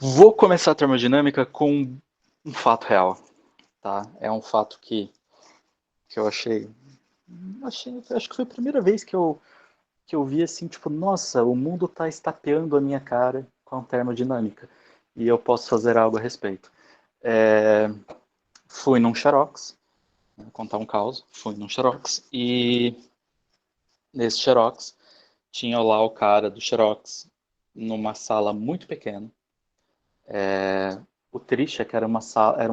Vou começar a termodinâmica com um fato real, tá? É um fato que eu acho que foi a primeira vez que eu vi assim, tipo, nossa, o mundo tá estapeando a minha cara com a termodinâmica e eu posso fazer algo a respeito. É, fui num Xerox, vou contar um caos, fui num Xerox e nesse Xerox tinha lá o cara do Xerox numa sala muito pequena. O triste é que era uma sala, era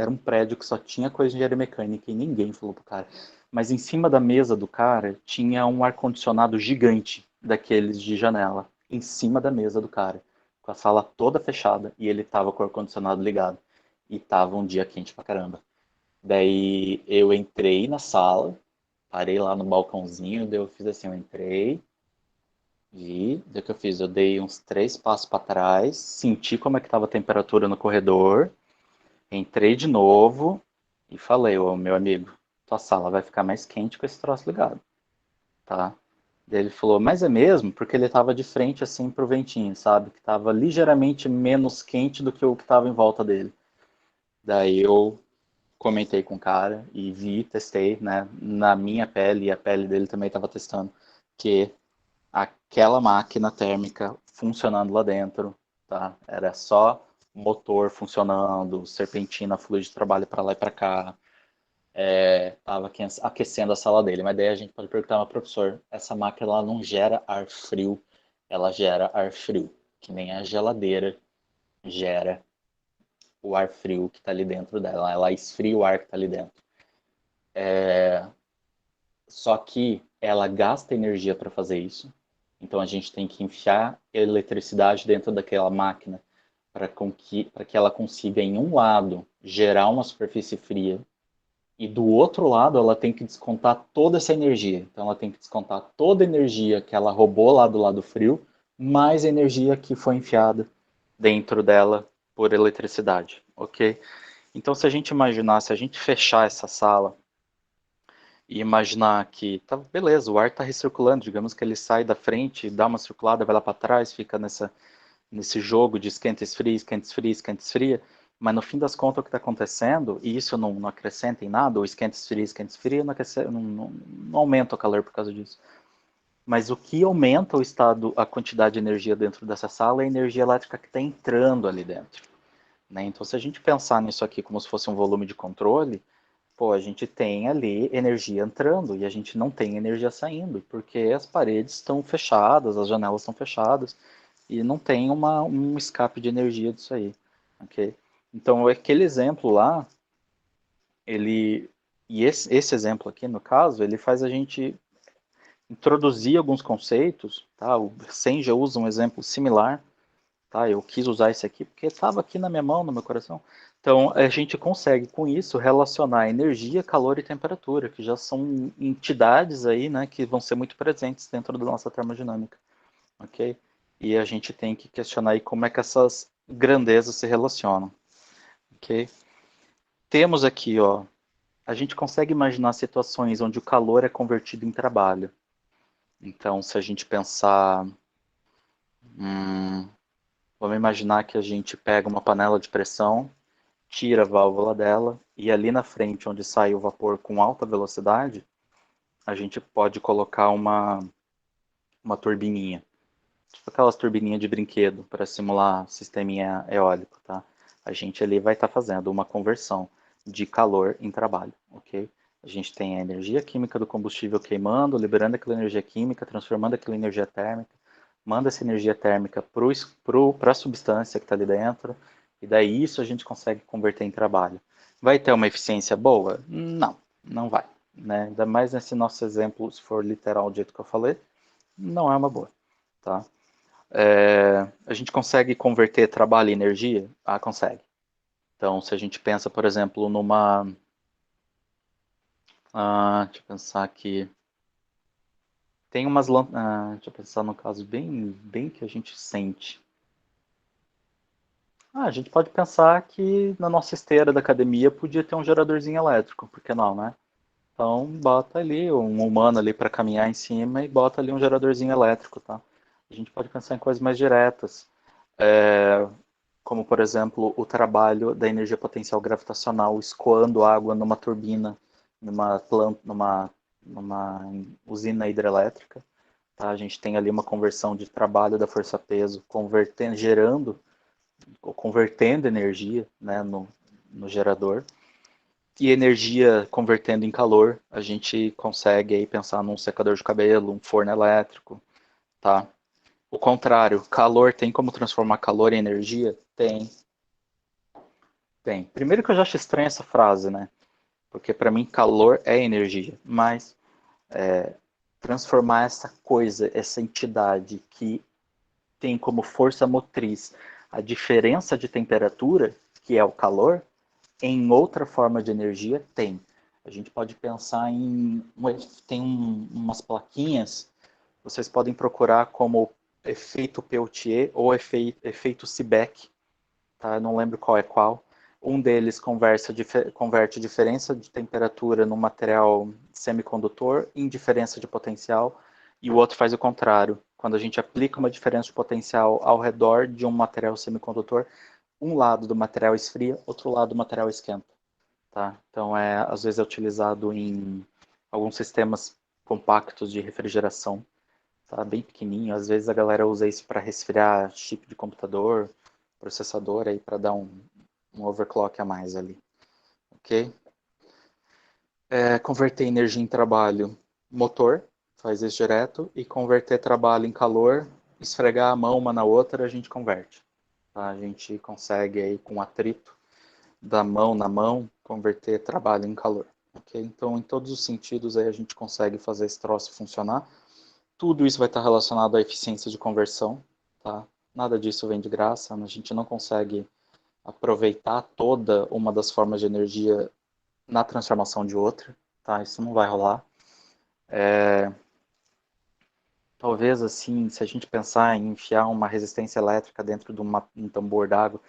um prédio que só tinha coisa de engenharia mecânica e ninguém falou pro cara. Mas em cima da mesa do cara tinha um ar-condicionado gigante daqueles de janela. Em cima da mesa do cara. Com a sala toda fechada e ele tava com o ar-condicionado ligado. E tava um dia quente pra caramba. Daí eu entrei na sala, parei lá no balcãozinho, daí eu fiz assim, eu entrei, vi, daí o que eu fiz? Eu dei uns 3 passos para trás, senti como é que estava a temperatura no corredor, entrei de novo e falei, ô meu amigo, tua sala vai ficar mais quente com esse troço ligado, tá? Daí ele falou, mas é mesmo? Porque ele estava de frente assim pro ventinho, sabe? Que estava ligeiramente menos quente do que o que estava em volta dele. Daí eu comentei com o cara e vi, testei, né? Na minha pele e a pele dele também estava testando que aquela máquina térmica funcionando lá dentro, tá? Era só motor funcionando, serpentina, fluido de trabalho para lá e para cá, tava aquecendo a sala dele. Mas daí a gente pode perguntar ao professor, essa máquina ela não gera ar frio, ela gera ar frio, que nem a geladeira gera o ar frio que está ali dentro dela, ela esfria o ar que está ali dentro. Só que ela gasta energia para fazer isso. Então a gente tem que enfiar eletricidade dentro daquela máquina para que ela consiga, em um lado, gerar uma superfície fria e do outro lado ela tem que descontar toda essa energia. Então ela tem que descontar toda a energia que ela roubou lá do lado frio, mais a energia que foi enfiada dentro dela por eletricidade, ok? Então se a gente imaginar, se a gente fechar essa sala e imaginar que, tá, beleza, o ar está recirculando, digamos que ele sai da frente, dá uma circulada, vai lá para trás, fica nesse jogo de esquenta, esfria, esquenta, esfria, esquenta, esfria, mas no fim das contas o que está acontecendo, e isso não acrescenta em nada, o esquenta, esfria, não aumenta o calor por causa disso. Mas o que aumenta o estado, a quantidade de energia dentro dessa sala é a energia elétrica que está entrando ali dentro. Né? Então, se a gente pensar nisso aqui como se fosse um volume de controle, pô, a gente tem ali energia entrando e a gente não tem energia saindo, porque as paredes estão fechadas, as janelas estão fechadas e não tem um escape de energia disso aí, ok? Então, aquele exemplo lá, ele, e esse exemplo aqui, no caso, ele faz a gente introduzir alguns conceitos, tá? O Senja usa um exemplo similar, tá? Eu quis usar esse aqui porque estava aqui na minha mão, no meu coração. Então, a gente consegue, com isso, relacionar energia, calor e temperatura, que já são entidades aí, né, que vão ser muito presentes dentro da nossa termodinâmica, ok? E a gente tem que questionar aí como é que essas grandezas se relacionam, ok? Temos aqui, ó, a gente consegue imaginar situações onde o calor é convertido em trabalho. Então, se a gente pensar, hum, vamos imaginar que a gente pega uma panela de pressão, tira a válvula dela e ali na frente, onde sai o vapor com alta velocidade, a gente pode colocar uma turbininha. Tipo aquelas turbininhas de brinquedo para simular sisteminha eólico, tá? A gente ali vai estar fazendo uma conversão de calor em trabalho, ok? A gente tem a energia química do combustível queimando, liberando aquela energia química, transformando aquela energia térmica, manda essa energia térmica para a substância que está ali dentro, e daí isso a gente consegue converter em trabalho. Vai ter uma eficiência boa? Não, não vai. Né? Ainda mais nesse nosso exemplo, se for literal do jeito que eu falei, não é uma boa. Tá? A gente consegue converter trabalho em energia? Ah, consegue. Então, se a gente pensa, por exemplo, numa. Deixa eu pensar aqui. Tem umas. Deixa eu pensar no caso bem que a gente sente. A gente pode pensar que na nossa esteira da academia podia ter um geradorzinho elétrico, por que não, né? Então, bota ali um humano ali para caminhar em cima e bota ali um geradorzinho elétrico, tá? A gente pode pensar em coisas mais diretas. como, por exemplo, o trabalho da energia potencial gravitacional escoando água numa turbina, numa usina hidrelétrica. Tá? A gente tem ali uma conversão de trabalho da força-peso, convertendo energia, né, no gerador. E energia convertendo em calor, a gente consegue aí pensar num secador de cabelo, um forno elétrico, tá? O contrário, calor tem como transformar calor em energia? Tem. Tem. Primeiro que eu já acho estranha essa frase, né? Porque para mim calor é energia, mas transformar essa coisa, essa entidade que tem como força motriz a diferença de temperatura, que é o calor, em outra forma de energia, tem. A gente pode pensar em. Tem umas plaquinhas, vocês podem procurar como efeito Peltier ou efeito Seebeck, tá? Eu não lembro qual é qual. Um deles converte diferença de temperatura no material semicondutor em diferença de potencial, e o outro faz o contrário. Quando a gente aplica uma diferença de potencial ao redor de um material semicondutor, um lado do material esfria, outro lado do material esquenta. Tá? Então, às vezes é utilizado em alguns sistemas compactos de refrigeração, tá? Bem pequenininho. Às vezes a galera usa isso para resfriar chip de computador, processador, aí para dar um overclock a mais ali. Ok? Converter energia em trabalho, motor, faz isso direto, e converter trabalho em calor, esfregar a mão uma na outra, a gente converte. Tá? A gente consegue aí com atrito da mão na mão, converter trabalho em calor. Okay? Então, em todos os sentidos, aí a gente consegue fazer esse troço funcionar. Tudo isso vai estar relacionado à eficiência de conversão. Tá? Nada disso vem de graça, a gente não consegue aproveitar toda uma das formas de energia na transformação de outra. Tá? Isso não vai rolar. Talvez, assim, se a gente pensar em enfiar uma resistência elétrica dentro de um tambor d'água,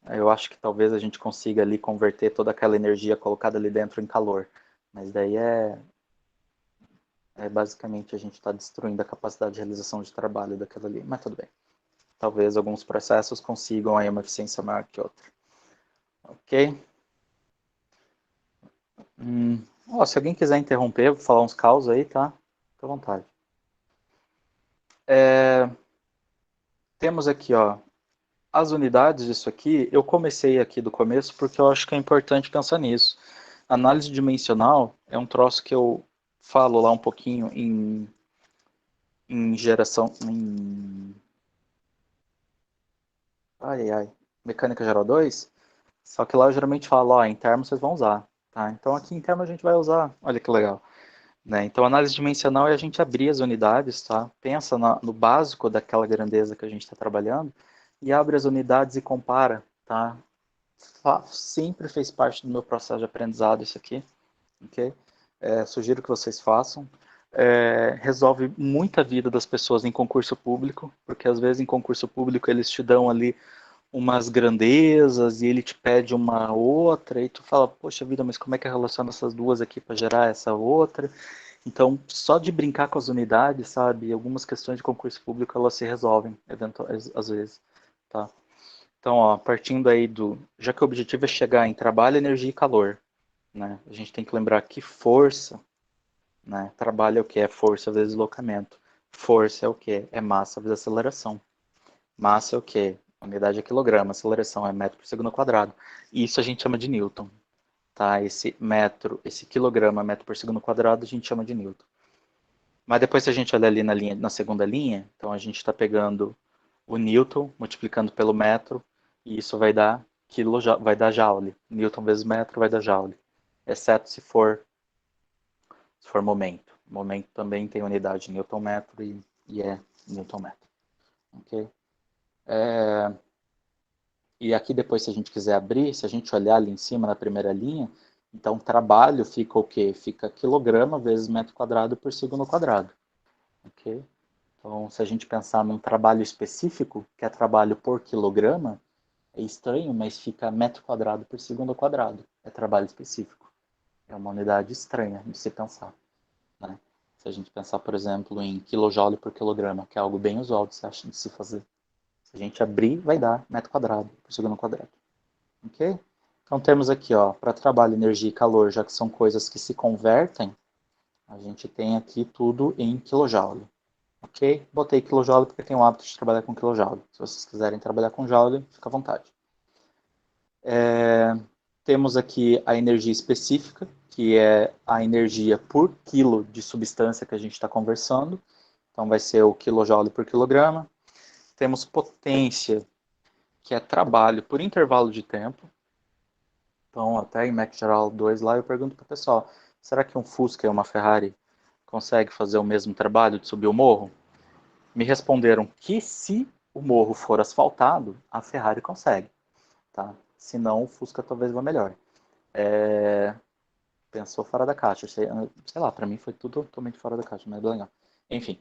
eu acho que talvez a gente consiga ali converter toda aquela energia colocada ali dentro em calor. Mas daí basicamente a gente está destruindo a capacidade de realização de trabalho daquela ali. Mas tudo bem. Talvez alguns processos consigam aí uma eficiência maior que outra. Ok? Se alguém quiser interromper, vou falar uns causos aí, tá? Fica à vontade. Temos aqui, ó, as unidades disso aqui. Eu comecei aqui do começo porque eu acho que é importante pensar nisso. Análise dimensional é um troço que eu falo lá um pouquinho em geração, mecânica geral 2, só que lá eu geralmente falo, ó, em termos vocês vão usar, tá? Então aqui em termos a gente vai usar, olha que legal. Né? Então análise dimensional é a gente abrir as unidades, tá? Pensa no básico daquela grandeza que a gente está trabalhando e abre as unidades e compara, tá? Sempre fez parte do meu processo de aprendizado isso aqui, ok? Sugiro que vocês façam. Resolve muita vida das pessoas em concurso público, porque às vezes em concurso público eles te dão ali umas grandezas e ele te pede uma outra e tu fala, poxa vida, mas como é que eu relaciono essas duas aqui para gerar essa outra? Então, só de brincar com as unidades, sabe, algumas questões de concurso público elas se resolvem, às vezes, tá? Então, ó, partindo aí já que o objetivo é chegar em trabalho, energia e calor, né? A gente tem que lembrar que força, né? Trabalho é o que? É força vezes deslocamento. Força é o que? É massa vezes aceleração. Massa é o quê? A unidade é quilograma, aceleração é metro por segundo ao quadrado. Isso a gente chama de Newton. Tá? Esse quilograma, metro por segundo ao quadrado, a gente chama de Newton. Mas depois se a gente olhar ali na segunda linha, então a gente está pegando o Newton, multiplicando pelo metro, e isso vai dar joule. Newton vezes metro vai dar joule. Exceto se for momento. Momento também tem unidade Newton metro e é Newton metro. Ok? E aqui depois, se a gente quiser abrir, se a gente olhar ali em cima na primeira linha, então trabalho fica o quê? Fica quilograma vezes metro quadrado por segundo quadrado. Ok? Então, se a gente pensar num trabalho específico, que é trabalho por quilograma, é estranho, mas fica metro quadrado por segundo quadrado. É trabalho específico. É uma unidade estranha de se pensar. Né? Se a gente pensar, por exemplo, em kilojoule por quilograma, que é algo bem usual de se fazer. Se a gente abrir, vai dar metro quadrado por segundo quadrado. Ok? Então temos aqui, ó, para trabalho, energia e calor, já que são coisas que se convertem, a gente tem aqui tudo em quilojoule. Ok? Botei quilojoule porque tenho o hábito de trabalhar com quilojoule. Se vocês quiserem trabalhar com joule, fica à vontade. Temos aqui a energia específica, que é a energia por quilo de substância que a gente está conversando. Então vai ser o quilojoule por quilograma. Temos potência, que é trabalho por intervalo de tempo. Então, até em Mac Geral 2 lá, eu pergunto para o pessoal, será que um Fusca e uma Ferrari consegue fazer o mesmo trabalho de subir o morro? Me responderam que se o morro for asfaltado, a Ferrari consegue, tá? Se não, o Fusca talvez vá melhor. Pensou fora da caixa, sei lá, para mim foi tudo totalmente fora da caixa, mas é legal. Enfim,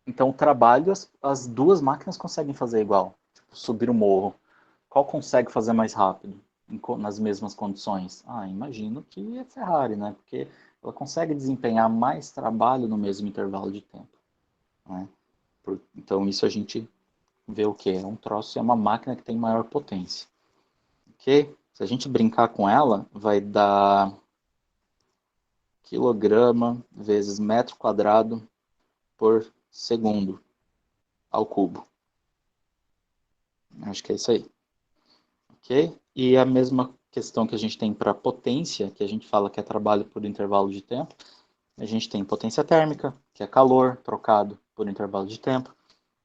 então o trabalho as duas máquinas conseguem fazer igual, tipo, subir o morro. Qual consegue fazer mais rápido nas mesmas condições? Ah, imagino que é Ferrari, né? Porque ela consegue desempenhar mais trabalho no mesmo intervalo de tempo, né? Então isso a gente vê o que? É um troço, é uma máquina que tem maior potência. Ok? Se a gente brincar com ela, vai dar quilograma vezes metro quadrado por segundo ao cubo. Acho que é isso aí. Ok? E a mesma questão que a gente tem para potência, que a gente fala que é trabalho por intervalo de tempo, a gente tem potência térmica, que é calor trocado por intervalo de tempo,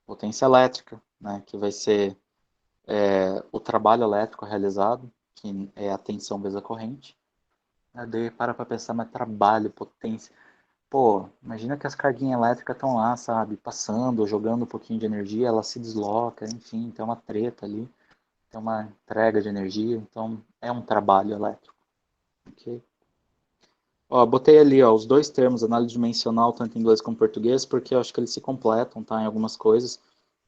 potência elétrica, né, que vai ser o trabalho elétrico realizado, que é a tensão vezes a corrente. Daí para pensar, mas trabalho, potência. Pô, imagina que as carguinhas elétricas estão lá, sabe, passando, jogando um pouquinho de energia, ela se desloca, enfim, tem uma treta ali, tem uma entrega de energia, então é um trabalho elétrico. Ok? Ó, botei ali, ó, os dois termos, análise dimensional, tanto em inglês como em português, porque eu acho que eles se completam, tá, em algumas coisas.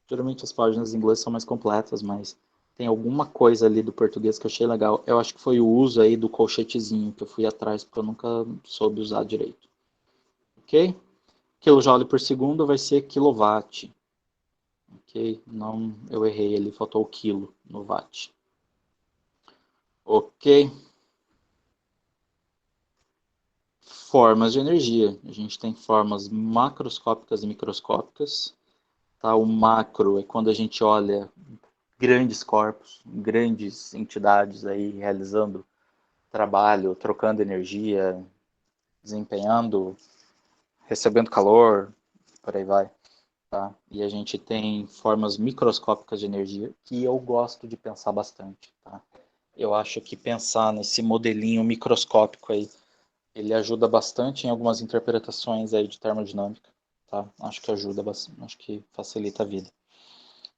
Geralmente as páginas em inglês são mais completas, mas tem alguma coisa ali do português que eu achei legal. Eu acho que foi o uso aí do colchetezinho que eu fui atrás, porque eu nunca soube usar direito. Ok? Kilojoule por segundo vai ser kilowatt. Ok? Não, eu errei ali, faltou o quilo no watt. Ok? Formas de energia. A gente tem formas macroscópicas e microscópicas. Tá? O macro é quando a gente olha grandes corpos, grandes entidades aí realizando trabalho, trocando energia, desempenhando, recebendo calor, por aí vai. Tá? E a gente tem formas microscópicas de energia que eu gosto de pensar bastante. Tá? Eu acho que pensar nesse modelinho microscópico aí, ele ajuda bastante em algumas interpretações aí de termodinâmica. Tá? Acho que ajuda bastante, acho que facilita a vida.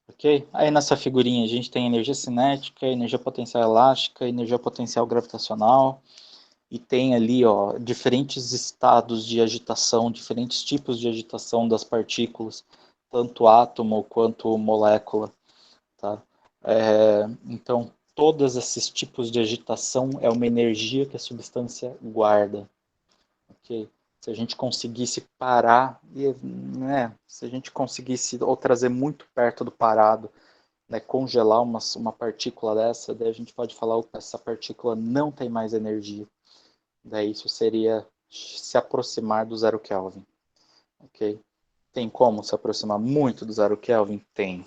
Ok? Aí nessa figurinha a gente tem energia cinética, energia potencial elástica, energia potencial gravitacional, e tem ali, ó, diferentes estados de agitação, diferentes tipos de agitação das partículas, tanto átomo quanto molécula, tá? Então, todos esses tipos de agitação é uma energia que a substância guarda, ok? Se a gente conseguisse parar, né, se a gente conseguisse ou trazer muito perto do parado, né, congelar uma partícula dessa, daí a gente pode falar que essa partícula não tem mais energia. Daí isso seria se aproximar do zero Kelvin, ok? Tem como se aproximar muito do zero Kelvin? Tem.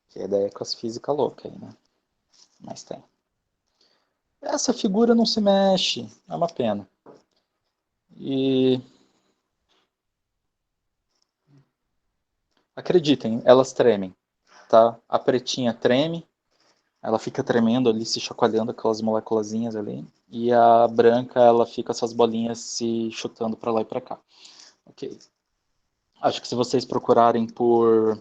Que daí é com as físicas loucas aí, né? Mas tem. Essa figura não se mexe, é uma pena. E acreditem, elas tremem, tá? A pretinha treme, ela fica tremendo ali, se chacoalhando aquelas moléculazinhas ali. E a branca, ela fica essas bolinhas se chutando para lá e para cá. Ok. Acho que se vocês procurarem por,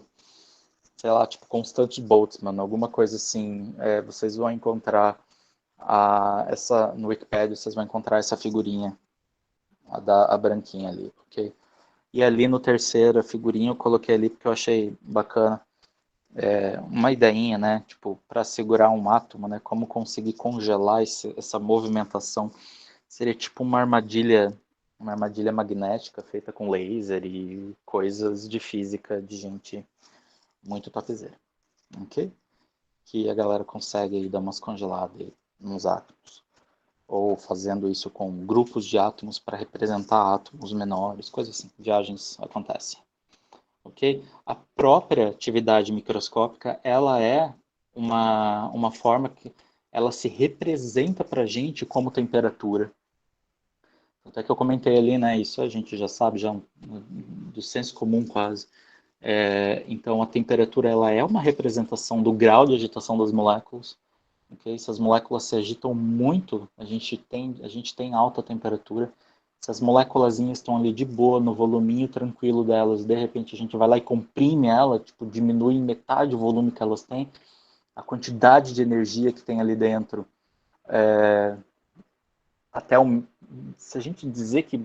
sei lá, tipo Constant Boltzmann, alguma coisa assim, vocês vão encontrar no Wikipedia, vocês vão encontrar essa figurinha, a branquinha ali, ok? E ali no terceiro, a figurinha eu coloquei ali porque eu achei bacana, uma ideinha, né, tipo, para segurar um átomo, né, como conseguir congelar essa movimentação. Seria tipo uma armadilha magnética feita com laser e coisas de física de gente muito topzera, ok? Que a galera consegue aí dar umas congeladas aí nos átomos, ou fazendo isso com grupos de átomos para representar átomos menores, coisas assim, viagens acontecem, ok? A própria atividade microscópica, ela é uma forma que ela se representa para a gente como temperatura. Até que eu comentei ali, né, isso a gente já sabe, já do senso comum quase. Então, a temperatura ela é uma representação do grau de agitação das moléculas. Okay? Se as moléculas se agitam muito, a gente tem alta temperatura. Se as moléculas estão ali de boa, no voluminho tranquilo delas, de repente a gente vai lá e comprime ela, tipo, diminui em metade o volume que elas têm, a quantidade de energia que tem ali dentro, até se a gente dizer que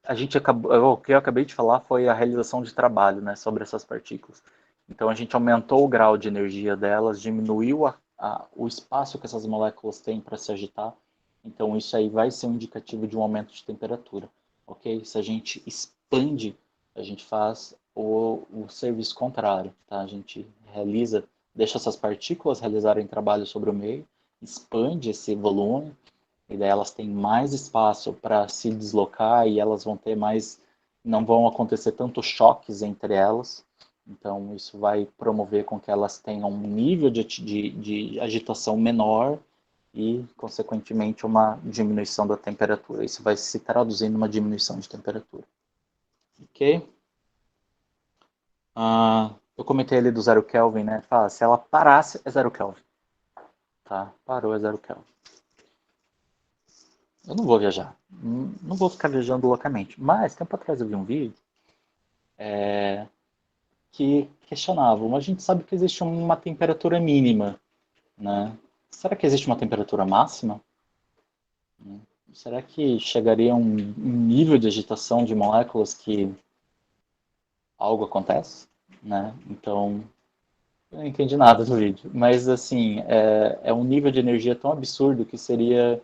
a gente acabou, o que eu acabei de falar foi a realização de trabalho, né, sobre essas partículas. Então a gente aumentou o grau de energia delas, diminuiu o espaço que essas moléculas têm para se agitar. Então isso aí vai ser um indicativo de um aumento de temperatura, ok? Se a gente expande, a gente faz o serviço contrário, tá? A gente deixa essas partículas realizarem trabalho sobre o meio, expande esse volume, e daí elas têm mais espaço para se deslocar e elas vão ter mais, não vão acontecer tantos choques entre elas. Então isso vai promover com que elas tenham um nível de agitação menor e, consequentemente, uma diminuição da temperatura. Isso vai se traduzir numa diminuição de temperatura. Ok? Eu comentei ali do zero Kelvin, né? Fala, se ela parasse, é zero Kelvin. Tá? Parou, é zero Kelvin. Eu não vou viajar. Não vou ficar viajando loucamente. Mas, tempo atrás eu vi um vídeo que questionava. A gente sabe que existe uma temperatura mínima, né? Será que existe uma temperatura máxima? Será que chegaria a um nível de agitação de moléculas que algo acontece? Né? Então, eu não entendi nada do vídeo. Mas, assim, é um nível de energia tão absurdo que seria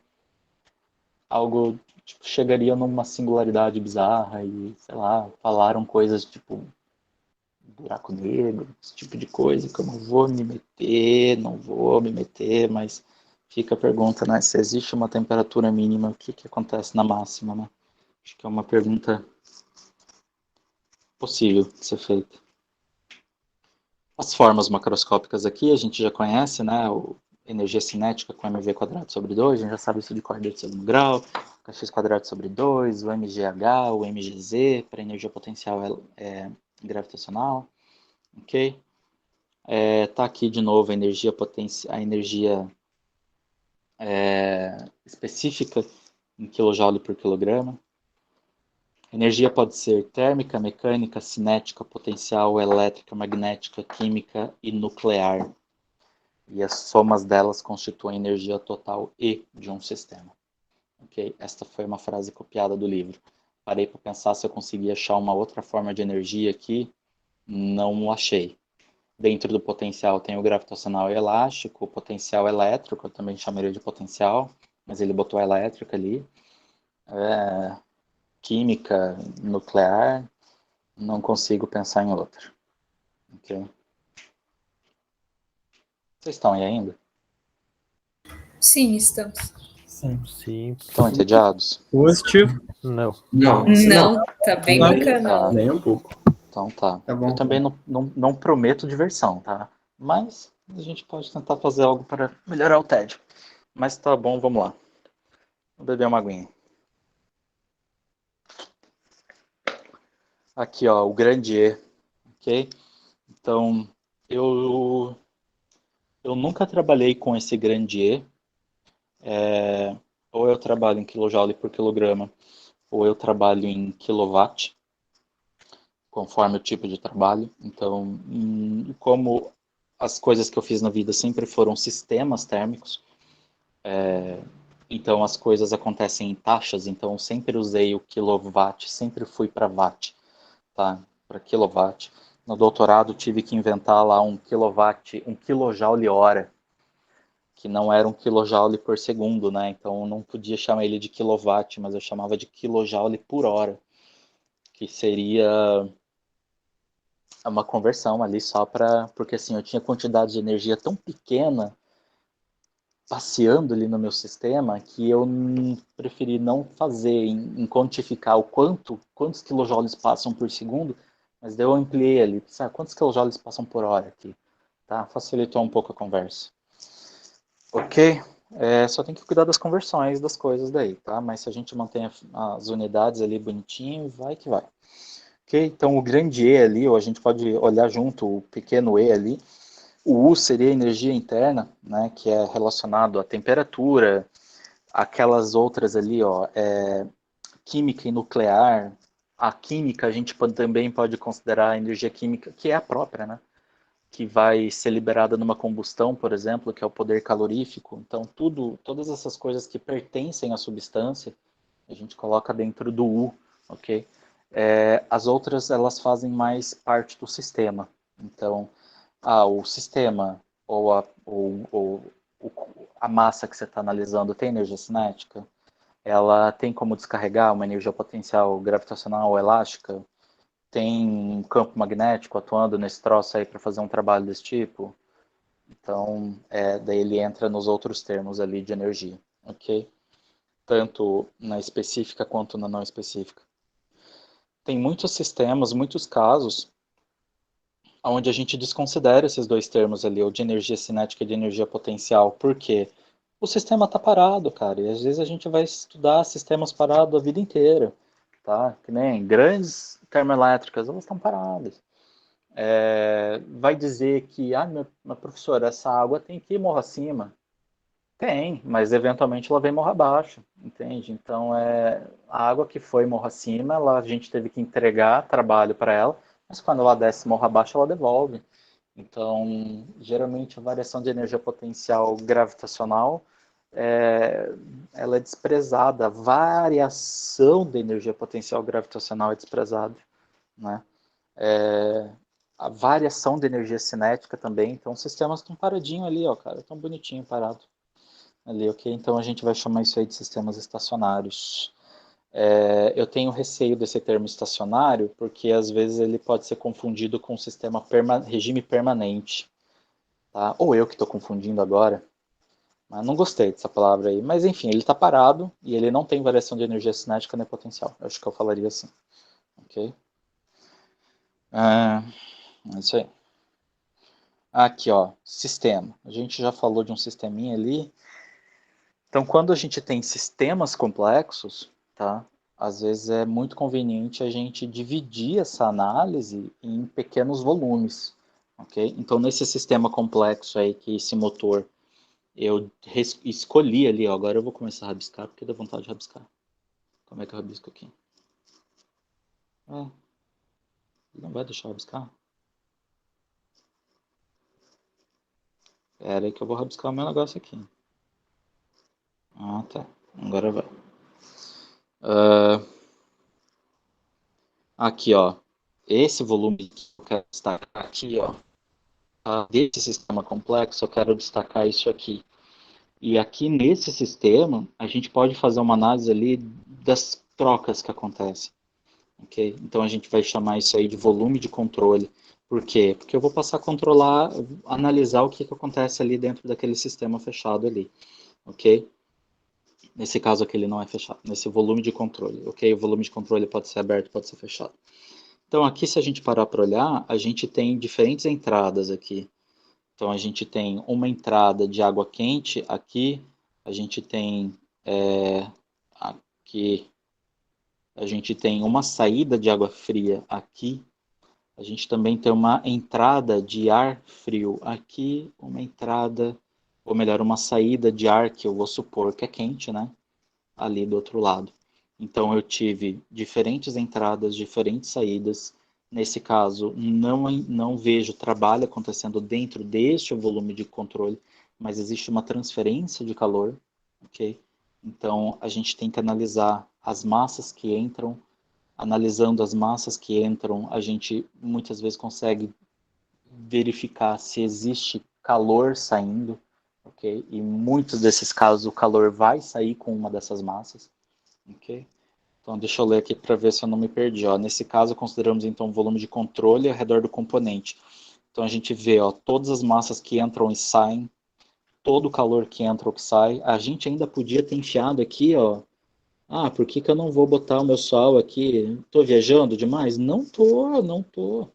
algo, tipo, chegaria numa singularidade bizarra e, sei lá, falaram coisas tipo buraco negro, esse tipo de coisa que eu não vou me meter, não vou me meter, mas fica a pergunta, né? Se existe uma temperatura mínima, o que que acontece na máxima, né? Acho que é uma pergunta possível de ser feita. As formas macroscópicas aqui a gente já conhece, né? Energia cinética com mv quadrado sobre 2, a gente já sabe isso de corda de segundo grau, kx quadrado sobre 2, o mgh, o mgz, para energia potencial gravitacional, ok? Tá aqui de novo a energia específica em kJ por quilograma. Energia pode ser térmica, mecânica, cinética, potencial, elétrica, magnética, química e nuclear. E as somas delas constituem a energia total E de um sistema. Okay? Esta foi uma frase copiada do livro. Parei para pensar se eu conseguia achar uma outra forma de energia aqui. Não achei. Dentro do potencial tem o gravitacional e elástico, o potencial elétrico, eu também chamaria de potencial, mas ele botou a elétrica ali. Química, nuclear, não consigo pensar em outra. Okay? Vocês estão aí ainda? Sim, estamos. Sim. Estão entediados? Positivo? Não. Não, tá bem bacana. Tá. Nem um pouco. Então tá. Tá bom. Eu também não prometo diversão, tá? Mas a gente pode tentar fazer algo para melhorar o tédio. Mas tá bom, vamos lá. Vou beber uma aguinha. Aqui, ó, o grande E, ok? Então, eu nunca trabalhei com esse grande E. Ou eu trabalho em kilojoule por quilograma, ou eu trabalho em quilowatt, conforme o tipo de trabalho. Então, como as coisas que eu fiz na vida sempre foram sistemas térmicos, então as coisas acontecem em taxas, então eu sempre usei o quilowatt, sempre fui para watt, tá? Para quilowatt. No doutorado tive que inventar lá um quilowatt, um quilojoule hora, que não era um quilojoule por segundo, né? Então eu não podia chamar ele de quilowatt, mas eu chamava de quilojoule por hora, que seria uma conversão ali só para... Porque assim, eu tinha quantidade de energia tão pequena passeando ali no meu sistema que eu preferi não fazer em quantificar quantos quilojoules passam por segundo, mas daí eu ampliei ali, sabe, quantos quilojoules passam por hora aqui, tá? Facilitou um pouco a conversa. Ok? Só tem que cuidar das conversões das coisas daí, tá? Mas se a gente mantém as unidades ali bonitinho, vai que vai. Ok? Então o grande E ali, ou a gente pode olhar junto o pequeno E ali, o U seria a energia interna, né, que é relacionado à temperatura, aquelas outras ali, ó, química e nuclear. A química a gente também pode considerar a energia química, que é a própria, né, que vai ser liberada numa combustão, por exemplo, que é o poder calorífico. Então, todas essas coisas que pertencem à substância, a gente coloca dentro do U, ok? As outras, elas fazem mais parte do sistema. Então, o sistema ou a massa que você está analisando tem energia cinética? Ela tem como descarregar uma energia potencial gravitacional ou elástica? Tem um campo magnético atuando nesse troço aí para fazer um trabalho desse tipo? Então, daí ele entra nos outros termos ali de energia, ok? Tanto na específica quanto na não específica. Tem muitos sistemas, muitos casos onde a gente desconsidera esses dois termos ali, ou de energia cinética e de energia potencial. Por quê? O sistema está parado, cara, e às vezes a gente vai estudar sistemas parados a vida inteira, tá? Que nem grandes termoelétricas, elas estão paradas. Vai dizer que, meu professor, essa água tem que ir morro acima. Tem, mas eventualmente ela vem morro abaixo, entende? Então, a água que foi morro acima, a gente teve que entregar trabalho para ela, mas quando ela desce morro abaixo, ela devolve. Então, geralmente a variação de energia potencial gravitacional, é, ela é desprezada. A variação de energia potencial gravitacional é desprezada, né? A variação de energia cinética também. Então, os sistemas estão paradinho ali, ó, cara, tão bonitinho parado ali, ok? Então a gente vai chamar isso aí de sistemas estacionários. Eu tenho receio desse termo estacionário, porque às vezes ele pode ser confundido com sistema regime permanente, tá? Ou eu que estou confundindo agora, mas não gostei dessa palavra aí. Mas enfim, ele está parado e ele não tem variação de energia cinética nem potencial. Eu acho que eu falaria assim, ok? É isso aí. Aqui, ó, sistema. A gente já falou de um sisteminha ali. Então, quando a gente tem sistemas complexos, tá? Às vezes é muito conveniente a gente dividir essa análise em pequenos volumes, ok? Então, nesse sistema complexo aí, que esse motor, eu escolhi ali, ó, agora eu vou começar a rabiscar, porque dá vontade de rabiscar. Como é que eu rabisco aqui? Não vai deixar eu rabiscar? Pera aí que eu vou rabiscar o meu negócio aqui. Tá. Agora vai. Aqui, ó. Esse volume que eu quero destacar aqui, ó. Desse sistema complexo, eu quero destacar isso aqui. E aqui nesse sistema, a gente pode fazer uma análise ali das trocas que acontecem. Okay? Então a gente vai chamar isso aí de volume de controle. Por quê? Porque eu vou passar a controlar, analisar o que acontece ali dentro daquele sistema fechado ali. Ok? Nesse caso aqui ele não é fechado, nesse volume de controle. Ok? O volume de controle pode ser aberto, pode ser fechado. Então aqui, se a gente parar para olhar, a gente tem diferentes entradas aqui. Então a gente tem uma entrada de água quente aqui, a gente tem aqui, a gente tem uma saída de água fria aqui, a gente também tem uma entrada de ar frio aqui, uma entrada, ou melhor, uma saída de ar que eu vou supor que é quente, né? Ali do outro lado. Então eu tive diferentes entradas, diferentes saídas. Nesse caso, não vejo trabalho acontecendo dentro deste volume de controle, mas existe uma transferência de calor, ok? Então a gente tem que analisar as massas que entram. Analisando as massas que entram, a gente muitas vezes consegue verificar se existe calor saindo, ok? E muitos desses casos o calor vai sair com uma dessas massas, ok? Então, deixa eu ler aqui para ver se eu não me perdi. Ó. Nesse caso, consideramos então o volume de controle ao redor do componente. Então, a gente vê ó, todas as massas que entram e saem, todo o calor que entra ou que sai. A gente ainda podia ter enfiado aqui, ó. Ah, por que que eu não vou botar o meu sol aqui? Estou viajando demais? Não tô, não tô.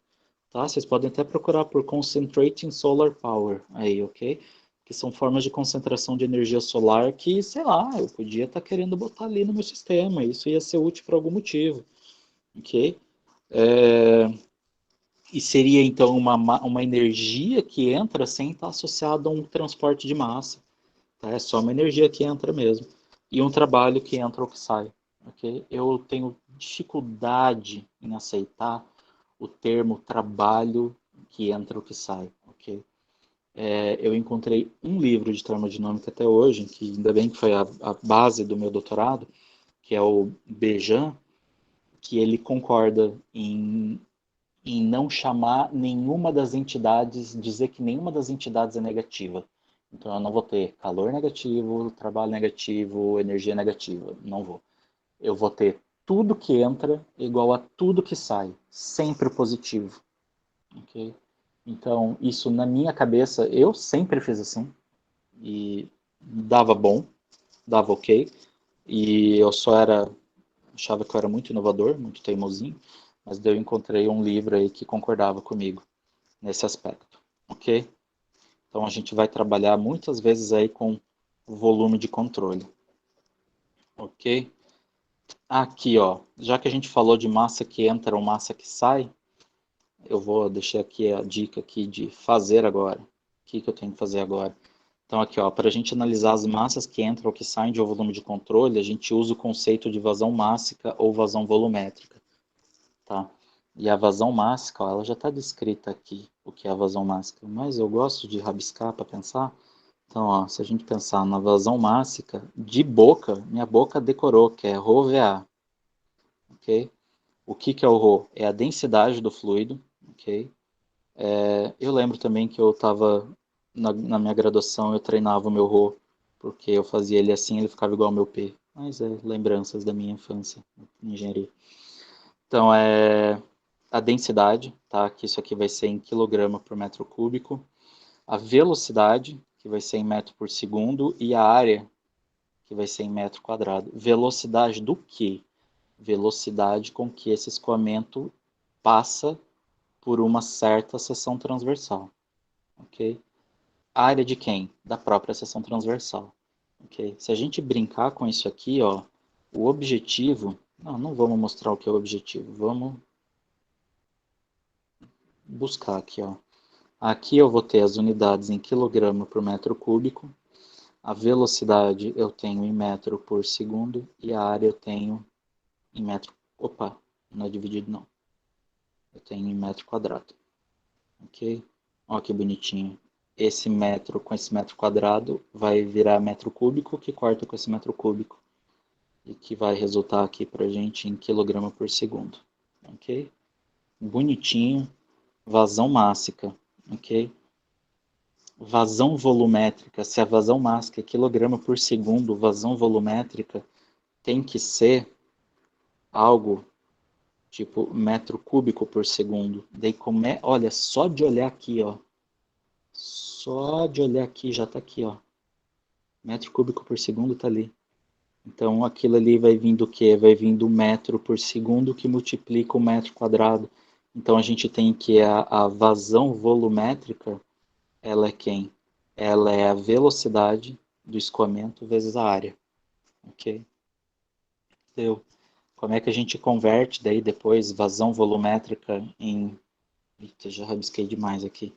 Tá? Vocês podem até procurar por Concentrating Solar Power aí, ok? Que são formas de concentração de energia solar que, sei lá, eu podia estar querendo botar ali no meu sistema. Isso ia ser útil por algum motivo, ok? É, e seria então uma energia que entra sem estar associada a um transporte de massa. Tá? É só uma energia que entra mesmo. E um trabalho que entra ou que sai. Ok? Eu tenho dificuldade em aceitar o termo trabalho que entra ou que sai. Ok? Eu encontrei um livro de termodinâmica até hoje, que ainda bem que foi a base do meu doutorado, que é o Bejan, que ele concorda em não chamar nenhuma das entidades, dizer que nenhuma das entidades é negativa. Então eu não vou ter calor negativo, trabalho negativo, energia negativa. Não vou. Eu vou ter tudo que entra igual a tudo que sai, sempre positivo. Ok? Então, isso na minha cabeça, eu sempre fiz assim. E dava bom, dava ok. E eu só era achava que eu era muito inovador, muito teimosinho, mas daí eu encontrei um livro aí que concordava comigo nesse aspecto, ok? Então a gente vai trabalhar muitas vezes aí com volume de controle, ok? Aqui, ó, já que a gente falou de massa que entra ou massa que sai, eu vou deixar aqui a dica aqui de fazer agora. O que eu tenho que fazer agora? Então aqui, ó, para a gente analisar as massas que entram ou que saem de um volume de controle, a gente usa o conceito de vazão mássica ou vazão volumétrica. Tá? E a vazão mássica, ó, ela já está descrita aqui, o que é a vazão mássica, mas eu gosto de rabiscar para pensar. Então, ó, se a gente pensar na vazão mássica, de boca, minha boca decorou, que é ρVA, ok? O que é o ρ? É a densidade do fluido, ok? Eu lembro também que eu estava, na minha graduação, eu treinava o meu ρ, porque eu fazia ele assim, ele ficava igual ao meu P. Mas é lembranças da minha infância, em engenharia. Então, a densidade, tá? Que isso aqui vai ser em quilograma por metro cúbico. A velocidade, que vai ser em metro por segundo. E a área, que vai ser em metro quadrado. Velocidade do quê? Velocidade com que esse escoamento passa por uma certa seção transversal, ok? Área de quem? Da própria seção transversal, ok? Se a gente brincar com isso aqui, ó, o objetivo... Não vamos mostrar o que é o objetivo, vamos buscar aqui, ó. Aqui eu vou ter as unidades em quilograma por metro cúbico, a velocidade eu tenho em metro por segundo e a área eu tenho em metro... Opa, não é dividido não. Eu tenho em metro quadrado, ok? Olha que bonitinho. Esse metro com esse metro quadrado vai virar metro cúbico que corta com esse metro cúbico e que vai resultar aqui pra gente em quilograma por segundo, ok? Bonitinho, vazão mássica, ok? Vazão volumétrica, se a vazão mássica é quilograma por segundo, vazão volumétrica tem que ser algo tipo metro cúbico por segundo. Daí olha, só de olhar aqui, ó. Só de olhar aqui já tá aqui, ó. Metro cúbico por segundo tá ali. Então aquilo ali vai vir do quê? Vai vir do metro por segundo que multiplica o metro quadrado. Então a gente tem que a vazão volumétrica, ela é quem? Ela é a velocidade do escoamento vezes a área, ok? Deu. Como é que a gente converte daí depois vazão volumétrica em... Eita, já rabisquei demais aqui.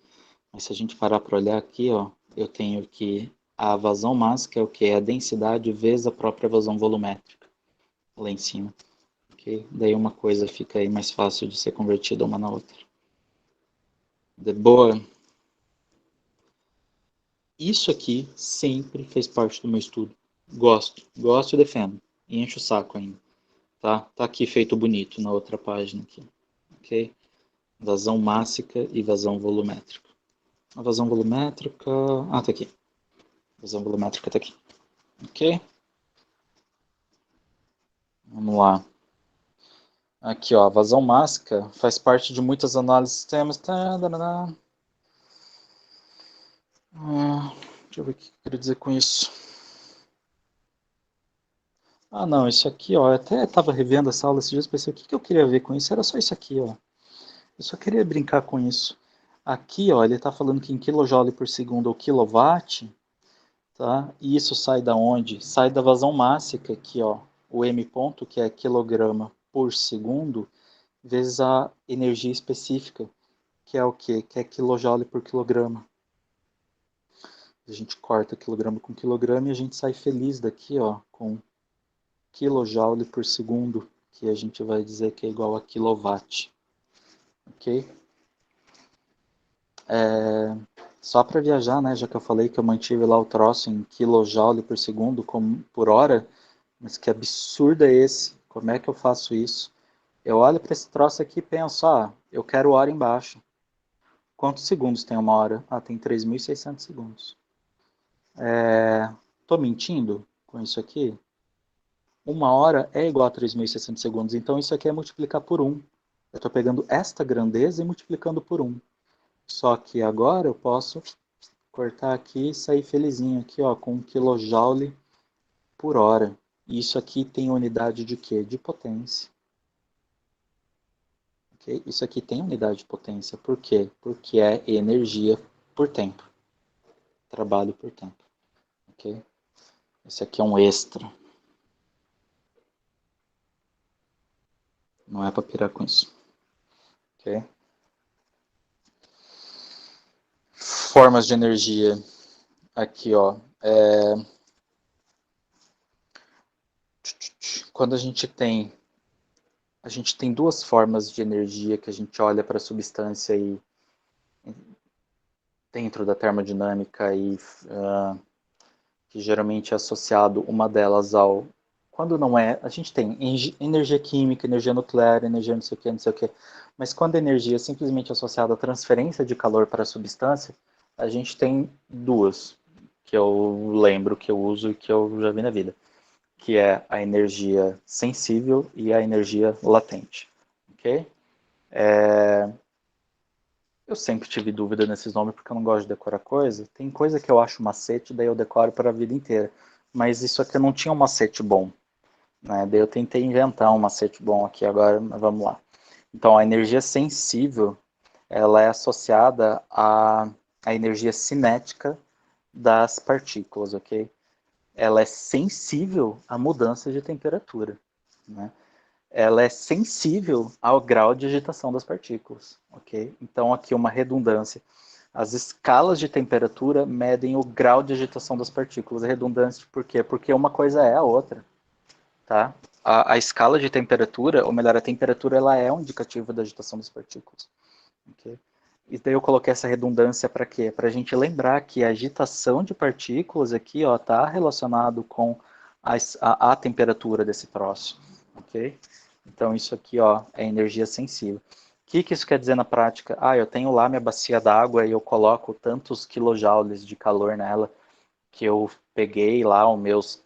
Mas se a gente parar para olhar aqui, ó, eu tenho que a vazão mássica é o que? É a densidade vezes a própria vazão volumétrica, lá em cima, ok? Daí uma coisa fica aí mais fácil de ser convertida uma na outra. De boa. Isso aqui sempre fez parte do meu estudo. Gosto e defendo. E encho o saco ainda. Tá? Tá aqui feito bonito na outra página aqui. Ok? Vazão mássica e vazão volumétrica. A vazão volumétrica... Ah, tá aqui. A vazão volumétrica tá aqui. Ok? Vamos lá. Aqui, ó, a vazão mássica faz parte de muitas análises de sistemas. Deixa eu ver o que eu queria dizer com isso. Ah, não, isso aqui, ó, eu até estava revendo essa aula esses dias, pensei, o que eu queria ver com isso? Era só isso aqui, ó. Eu só queria brincar com isso. Aqui, ó, ele está falando que em kJ por segundo ou quilowatt, tá? E isso sai da onde? Sai da vazão mássica aqui, ó. O M ponto, que é quilograma por segundo, vezes a energia específica, que é o quê? Que é quilojoule por quilograma. A gente corta quilograma com quilograma e a gente sai feliz daqui, ó, com quilojoule por segundo, que a gente vai dizer que é igual a quilowatt. Ok? Só para viajar, né, já que eu falei que eu mantive lá o troço em kilojoule por segundo por hora, mas que absurdo é esse? Como é que eu faço isso? Eu olho para esse troço aqui e penso, eu quero hora embaixo. Quantos segundos tem uma hora? Tem 3.600 segundos. Tô mentindo com isso aqui? Uma hora é igual a 3.600 segundos, então isso aqui é multiplicar por 1. Eu estou pegando esta grandeza e multiplicando por 1. Só que agora eu posso cortar aqui e sair felizinho aqui, ó, com 1 kJ por hora. E isso aqui tem unidade de quê? De potência. Okay? Isso aqui tem unidade de potência. Por quê? Porque é energia por tempo. Trabalho por tempo. Okay? Esse aqui é um extra. Não é para pirar com isso. Okay? Formas de energia. Aqui, ó. Quando a gente tem duas formas de energia que a gente olha para a substância e dentro da termodinâmica e que geralmente é associado uma delas ao quando não é, a gente tem energia química, energia nuclear, energia não sei o que, não sei o que, mas quando a energia é simplesmente associada à transferência de calor para a substância, a gente tem duas que eu lembro que eu uso e que eu já vi na vida, que é a energia sensível e a energia latente, ok? Eu sempre tive dúvida nesses nomes porque eu não gosto de decorar coisa. Tem coisa que eu acho macete, daí eu decoro para a vida inteira. Mas isso aqui não tinha um macete bom, né? Daí eu tentei inventar um macete bom aqui agora, mas vamos lá. Então, a energia sensível, ela é associada à energia cinética das partículas, ok? Ela é sensível à mudança de temperatura, né? Ela é sensível ao grau de agitação das partículas, ok? Então, aqui uma redundância. As escalas de temperatura medem o grau de agitação das partículas. É redundante por quê? Porque uma coisa é a outra, tá? A escala de temperatura, ou melhor, a temperatura, ela é um indicativo da agitação das partículas, ok? E daí eu coloquei essa redundância para quê? Para a gente lembrar que a agitação de partículas aqui, ó, tá relacionado com a temperatura desse troço, ok? Então isso aqui, ó, é energia sensível. O que isso quer dizer na prática? Eu tenho lá minha bacia d'água e eu coloco tantos quilojoules de calor nela que eu peguei lá os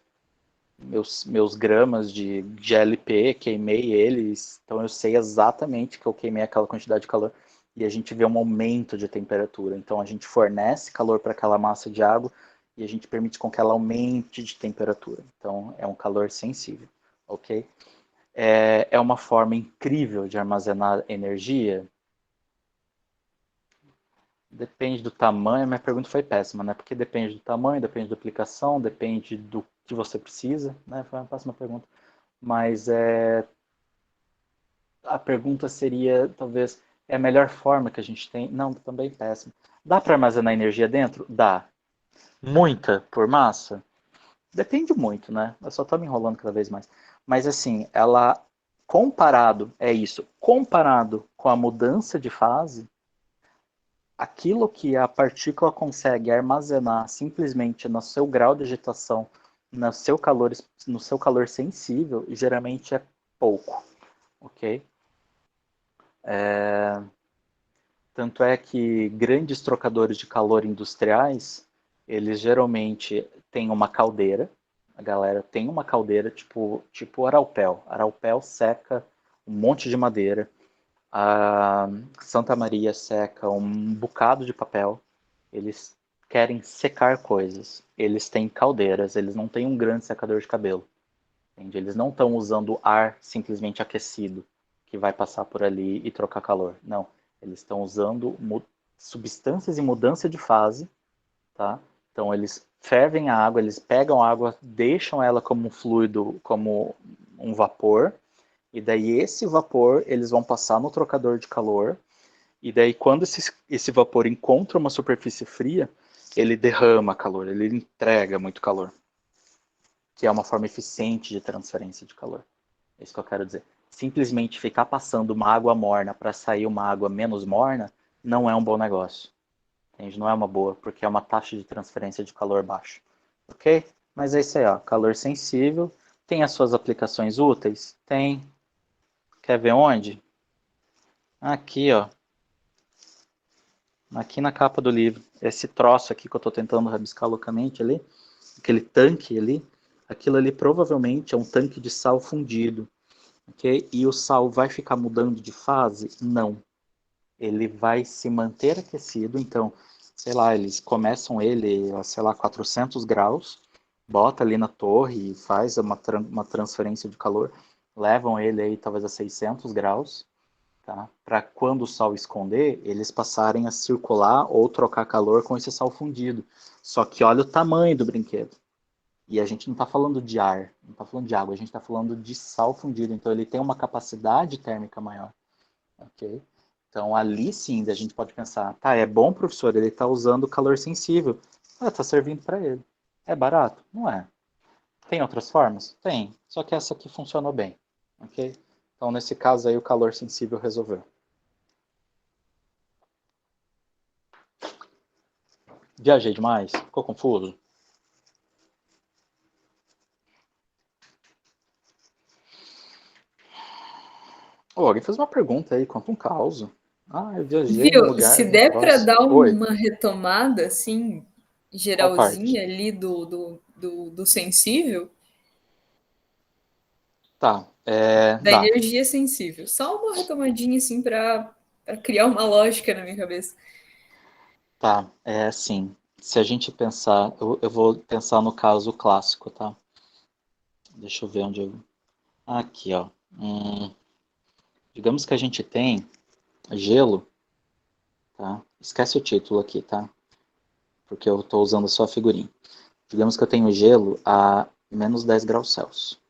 meus gramas de GLP, queimei eles, então eu sei exatamente que eu queimei aquela quantidade de calor e a gente vê um aumento de temperatura. Então a gente fornece calor para aquela massa de água e a gente permite com que ela aumente de temperatura. Então é um calor sensível, ok? É uma forma incrível de armazenar energia? Depende do tamanho, minha pergunta foi péssima, né? Porque depende do tamanho, depende da aplicação, depende do que você precisa, né? Foi uma péssima pergunta. Mas a pergunta seria, talvez, é a melhor forma que a gente tem? Não, também péssimo. Dá para armazenar energia dentro? Dá. Muita por massa? Depende muito, né? Eu só estou me enrolando cada vez mais. Mas assim, ela, comparado com a mudança de fase, aquilo que a partícula consegue armazenar simplesmente no seu grau de agitação, no seu calor sensível, geralmente é pouco, ok? Tanto é que grandes trocadores de calor industriais, eles geralmente têm uma caldeira, a galera tem uma caldeira tipo Araupel. Araupel seca um monte de madeira. A Santa Maria seca um bocado de papel. Eles querem secar coisas. Eles têm caldeiras, eles não têm um grande secador de cabelo. Entende? Eles não estão usando ar simplesmente aquecido, que vai passar por ali e trocar calor. Não. Eles estão usando substâncias em mudança de fase, tá? Então eles fervem a água, eles pegam a água, deixam ela como um fluido, como um vapor, e daí esse vapor eles vão passar no trocador de calor, e daí quando esse vapor encontra uma superfície fria, ele derrama calor, ele entrega muito calor, que é uma forma eficiente de transferência de calor. É isso que eu quero dizer. Simplesmente ficar passando uma água morna para sair uma água menos morna não é um bom negócio. Entende? Não é uma boa, porque é uma taxa de transferência de calor baixa. Ok? Mas é isso aí, ó. Calor sensível. Tem as suas aplicações úteis? Tem. Quer ver onde? Aqui, ó. Aqui na capa do livro. Esse troço aqui que eu estou tentando rabiscar loucamente ali, aquele tanque ali, aquilo ali provavelmente é um tanque de sal fundido. Ok? E o sal vai ficar mudando de fase? Não. Ele vai se manter aquecido, então, sei lá, eles começam ele a, sei lá, 400 graus, bota ali na torre e faz uma transferência de calor, levam ele aí talvez a 600 graus, tá? Para quando o sal esconder, eles passarem a circular ou trocar calor com esse sal fundido. Só que olha o tamanho do brinquedo. E a gente não está falando de ar, não está falando de água, a gente está falando de sal fundido, então ele tem uma capacidade térmica maior. Ok? Então, ali sim, a gente pode pensar, tá, é bom, professor, ele está usando calor sensível. Ah, está servindo para ele. É barato? Não é. Tem outras formas? Tem. Só que essa aqui funcionou bem. Ok? Então, nesse caso aí, o calor sensível resolveu. Viajei demais? Ficou confuso? Oh, alguém fez uma pergunta aí, conta um caos. Ah, eu viajei num Viu? lugar, Se num der para troço. dar Oi, uma retomada, assim, qual parte? geralzinha ali do sensível, Tá, da dá. energia sensível. Só uma retomadinha, assim, para criar uma lógica na minha cabeça. Tá, é assim. Se a gente pensar, eu vou pensar no caso clássico, tá? Deixa eu ver onde eu. Aqui, ó. Digamos que a gente tem gelo, tá? Esquece o título aqui, tá? Porque eu estou usando só a figurinha. Digamos que eu tenho gelo a menos 10 graus Celsius.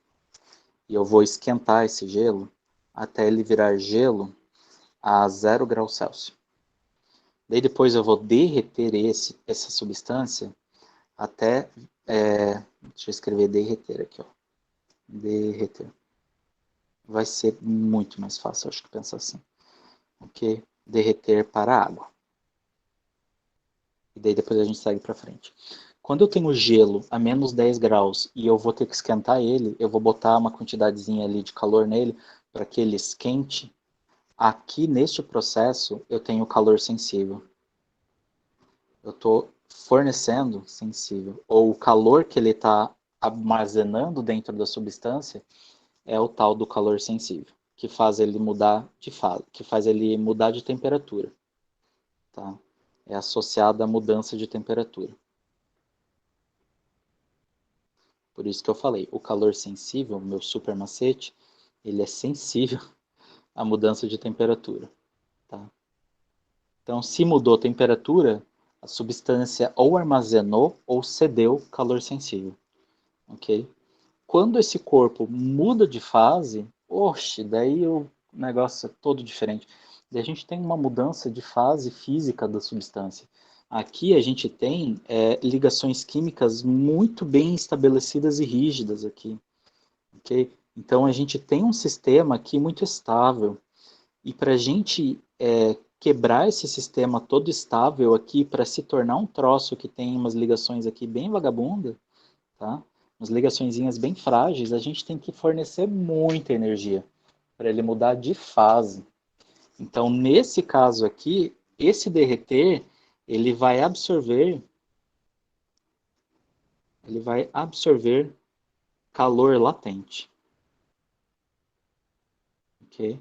E eu vou esquentar esse gelo até ele virar gelo a 0 graus Celsius. Daí depois eu vou derreter essa substância até. Deixa eu escrever derreter aqui, ó. Derreter. Vai ser muito mais fácil, acho que pensar assim. Ok? Derreter para a água. E daí depois a gente segue para frente. Quando eu tenho gelo a menos 10 graus e eu vou ter que esquentar ele, eu vou botar uma quantidadezinha ali de calor nele para que ele esquente. Aqui neste processo eu tenho calor sensível. Eu estou fornecendo sensível. Ou o calor que ele está armazenando dentro da substância é o tal do calor sensível, que faz ele mudar de fase, que faz ele mudar de temperatura. Tá? É associado à mudança de temperatura. Por isso que eu falei, o calor sensível, meu super macete, ele é sensível à mudança de temperatura. Tá? Então, se mudou a temperatura, a substância ou armazenou ou cedeu calor sensível. Ok? Quando esse corpo muda de fase, oxe, daí o negócio é todo diferente. Daí a gente tem uma mudança de fase física da substância. Aqui a gente tem ligações químicas muito bem estabelecidas e rígidas aqui, ok? Então a gente tem um sistema aqui muito estável. E para a gente quebrar esse sistema todo estável aqui, para se tornar um troço que tem umas ligações aqui bem vagabunda, tá? Umas ligaçõezinhas bem frágeis, a gente tem que fornecer muita energia para ele mudar de fase. Então, nesse caso aqui, esse derreter, ele vai absorver, ele vai absorver calor latente. ok?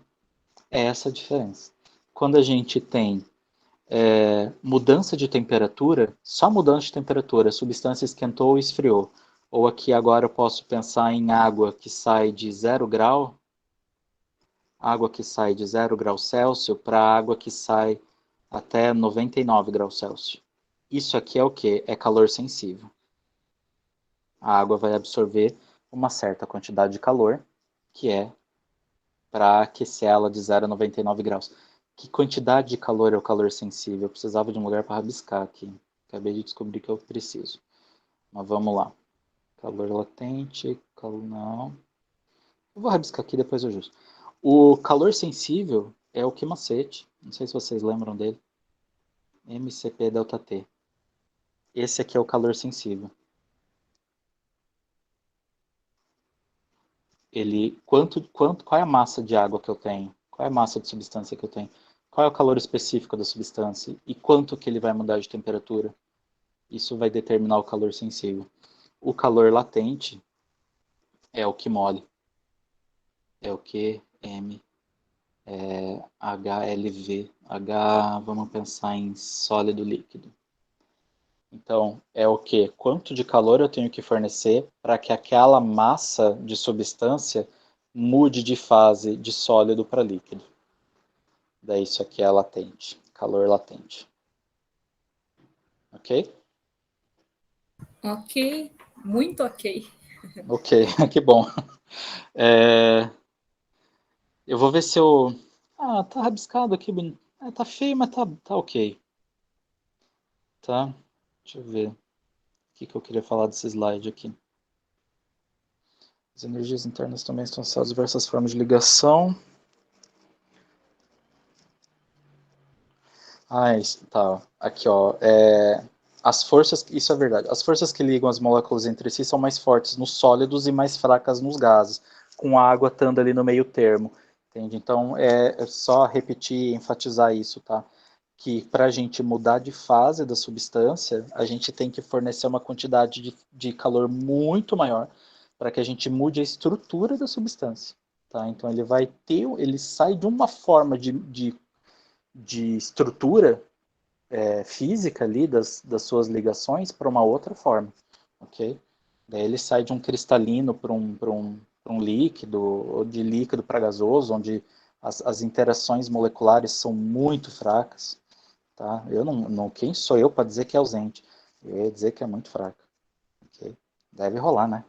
É essa a diferença. Quando a gente tem mudança de temperatura, só mudança de temperatura, a substância esquentou ou esfriou. Ou aqui agora eu posso pensar em água que sai de 0 grau, água que sai de 0 graus Celsius para água que sai até 99 graus Celsius. Isso aqui é o que? É calor sensível. A água vai absorver uma certa quantidade de calor, que é para aquecer ela de 0 a 99 graus. Que quantidade de calor é o calor sensível? Eu precisava de um lugar para rabiscar aqui. Acabei de descobrir que eu preciso. Mas vamos lá. Calor latente, calor não. Eu vou rabiscar aqui, depois eu justo. O calor sensível é o queimacete. Não sei se vocês lembram dele. MCP ΔT. Esse aqui é o calor sensível. Qual é a massa de água que eu tenho? Qual é a massa de substância que eu tenho? Qual é o calor específico da substância? E quanto que ele vai mudar de temperatura? Isso vai determinar o calor sensível. O calor latente é o que mole. É o que M, HLV. Vamos pensar em sólido líquido. Então, é o que? Quanto de calor eu tenho que fornecer para que aquela massa de substância mude de fase de sólido para líquido. Daí isso aqui é latente, calor latente. Ok? Ok, muito ok. Ok, que bom. Eu vou ver se eu... Ah, tá rabiscado aqui, tá feio, mas tá ok. Tá? Deixa eu ver. O que eu queria falar desse slide aqui. As energias internas também estão associadas a diversas formas de ligação. Tá. Aqui, ó. As forças, isso é verdade. As forças que ligam as moléculas entre si são mais fortes nos sólidos e mais fracas nos gases, com a água estando ali no meio termo. Entende? Então, é só repetir e enfatizar isso, tá? Que para a gente mudar de fase da substância, a gente tem que fornecer uma quantidade de calor muito maior para que a gente mude a estrutura da substância. Tá? Então, ele sai de uma forma de estrutura física ali das suas ligações para uma outra forma, ok? Daí ele sai de um cristalino para um líquido, ou de líquido para gasoso, onde as interações moleculares são muito fracas, tá? Eu não quem sou eu para dizer que é ausente? Eu ia dizer que é muito fraca, ok? Deve rolar, né?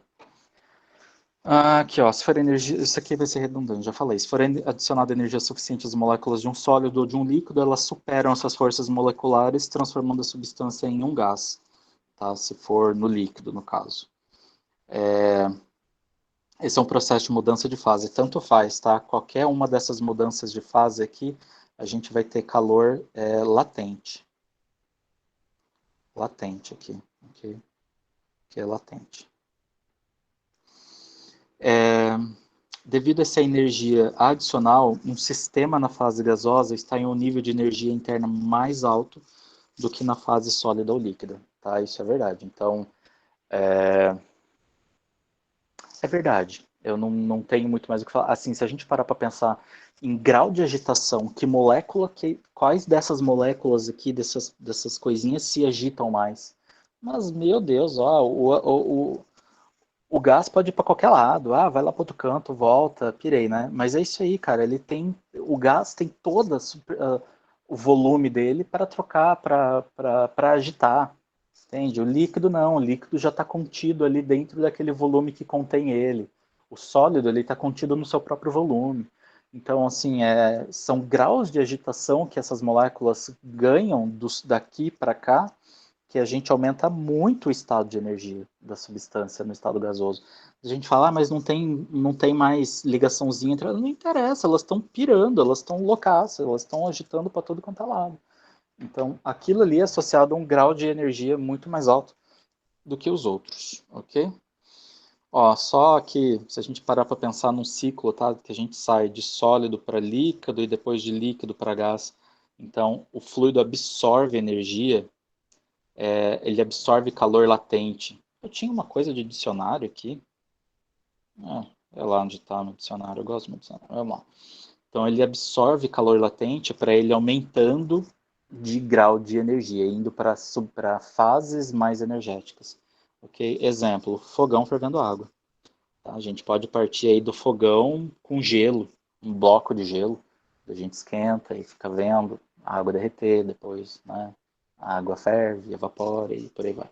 Aqui, ó, se for energia, isso aqui vai ser redundante, já falei. Se for adicionada energia suficiente às moléculas de um sólido ou de um líquido, elas superam essas forças moleculares, transformando a substância em um gás, tá? Se for no líquido, no caso. Esse é um processo de mudança de fase, tanto faz, tá? Qualquer uma dessas mudanças de fase aqui, a gente vai ter calor latente. Latente aqui, ok? Que é latente. Devido a essa energia adicional, um sistema na fase gasosa está em um nível de energia interna mais alto do que na fase sólida ou líquida, tá? Isso é verdade. Então, é verdade. Eu não tenho muito mais o que falar. Assim, se a gente parar para pensar em grau de agitação, quais dessas moléculas aqui, dessas coisinhas se agitam mais? Mas, meu Deus, ó, o gás pode ir para qualquer lado. Ah, vai lá para outro canto, volta, pirei, né? Mas é isso aí, cara. O gás tem o volume dele para trocar, para agitar. Entende? O líquido não. O líquido já está contido ali dentro daquele volume que contém ele. O sólido ele está contido no seu próprio volume. Então, assim, são graus de agitação que essas moléculas ganham daqui para cá que a gente aumenta muito o estado de energia da substância no estado gasoso. A gente fala, mas não tem mais ligaçãozinha entre elas. Não interessa, elas estão pirando, elas estão loucaças, elas estão agitando para todo quanto é lado. Então, aquilo ali é associado a um grau de energia muito mais alto do que os outros, ok? Ó, só que se a gente parar para pensar num ciclo, tá? Que a gente sai de sólido para líquido e depois de líquido para gás. Então, o fluido absorve energia, ele absorve calor latente. Eu tinha uma coisa de dicionário aqui. É lá onde está no dicionário, eu gosto muito do dicionário. Vamos lá. Então ele absorve calor latente para ele aumentando de grau de energia, indo para fases mais energéticas. Ok? Exemplo, fogão fervendo água. Tá? A gente pode partir aí do fogão com gelo, um bloco de gelo. A gente esquenta e fica vendo a água derreter, depois, né, a água ferve, evapora e por aí vai.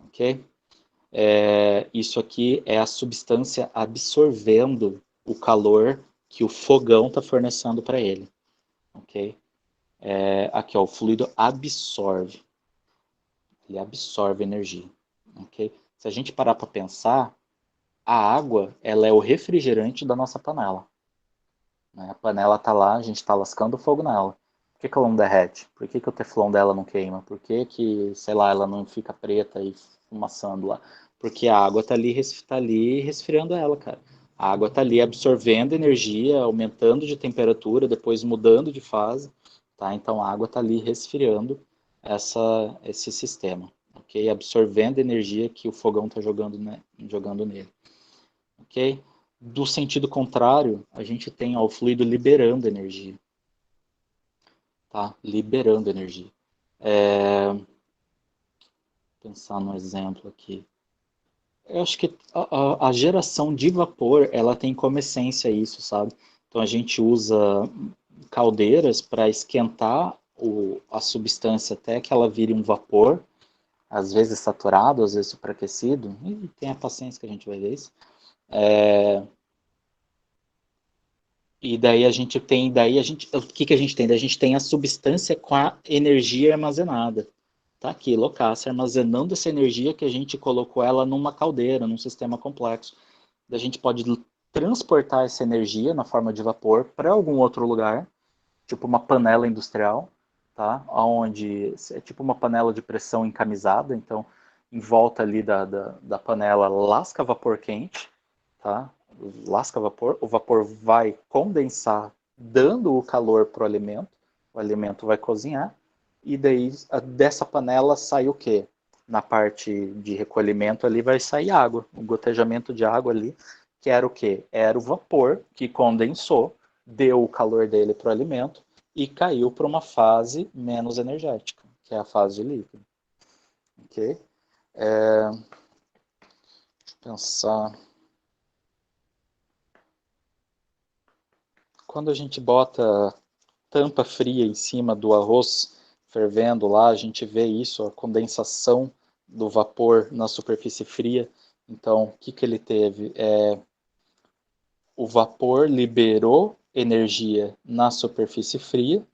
Ok? Isso aqui é a substância absorvendo o calor que o fogão está fornecendo para ele. Ok? Aqui, ó, o fluido absorve. Ele absorve energia. Ok? Se a gente parar para pensar, a água ela é o refrigerante da nossa panela. Né? A panela está lá, a gente está lascando o fogo nela. Por que ela não derrete? Por que o teflon dela não queima? Por que, sei lá, ela não fica preta e fumaçando lá? Porque a água está ali resfriando ela, cara. A água está ali absorvendo energia, aumentando de temperatura, depois mudando de fase. Tá? Então a água está ali resfriando esse sistema. Okay? Absorvendo energia que o fogão está jogando nele. Ok? Do sentido contrário, a gente tem ó, o fluido liberando energia. Tá? Liberando energia. Pensar no exemplo aqui. Eu acho que a geração de vapor, ela tem como essência isso, sabe? Então a gente usa caldeiras para esquentar a substância até que ela vire um vapor, às vezes saturado, às vezes superaquecido, e tenha paciência que a gente vai ver isso. E daí o que a gente tem? Daí a gente tem a substância com a energia armazenada. Tá aqui, loucaça, armazenando essa energia que a gente colocou ela numa caldeira, num sistema complexo. Daí a gente pode transportar essa energia na forma de vapor para algum outro lugar, tipo uma panela industrial, tá? Onde é tipo uma panela de pressão encamisada, então em volta ali da panela lasca vapor quente, tá? Lasca vapor, o vapor vai condensar, dando o calor para o alimento vai cozinhar, e daí dessa panela sai o quê? Na parte de recolhimento ali vai sair água, um gotejamento de água ali, que era o quê? Era o vapor que condensou, deu o calor dele para o alimento e caiu para uma fase menos energética, que é a fase de líquido. Ok? Deixa eu pensar. Quando a gente bota tampa fria em cima do arroz fervendo lá, a gente vê isso, a condensação do vapor na superfície fria. Então, o que ele teve? O vapor liberou energia na superfície fria,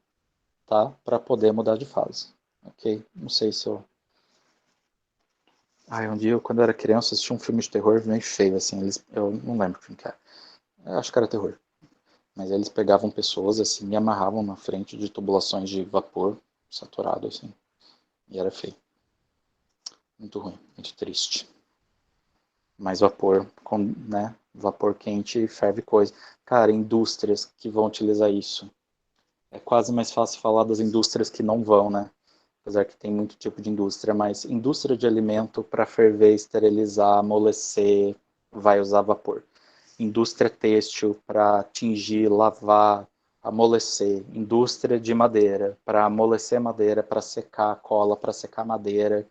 tá? Para poder mudar de fase. Ok? Não sei se eu... um dia, quando eu era criança, assisti um filme de terror meio feio, assim. Eu não lembro o filme que era. Eu acho que era terror. Mas eles pegavam pessoas assim e amarravam na frente de tubulações de vapor saturado assim. E era feio. Muito ruim, muito triste. Mas vapor, né? Vapor quente ferve coisa. Cara, indústrias que vão utilizar isso. É quase mais fácil falar das indústrias que não vão, né? Apesar que tem muito tipo de indústria, mas indústria de alimento para ferver, esterilizar, amolecer, vai usar vapor. Indústria têxtil para tingir, lavar, amolecer. Indústria de madeira para amolecer madeira, para secar cola, para secar madeira.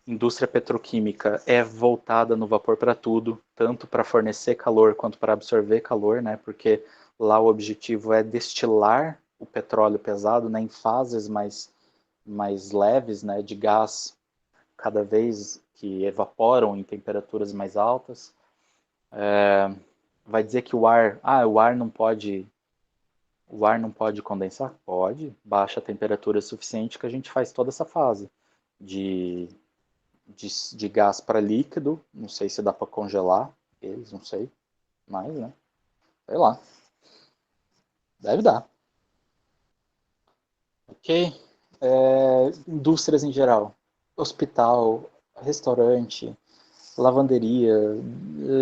Indústria petroquímica é voltada no vapor para tudo, tanto para fornecer calor quanto para absorver calor, né? Porque lá o objetivo é destilar o petróleo pesado, né, em fases mais leves, né, de gás cada vez que evaporam em temperaturas mais altas. Vai dizer que o ar não pode condensar? Pode, baixa a temperatura suficiente que a gente faz toda essa fase de, de gás para líquido, não sei se dá para congelar eles, não sei, mas, né, sei lá, deve dar. Ok? Indústrias em geral, hospital, restaurante, lavanderia,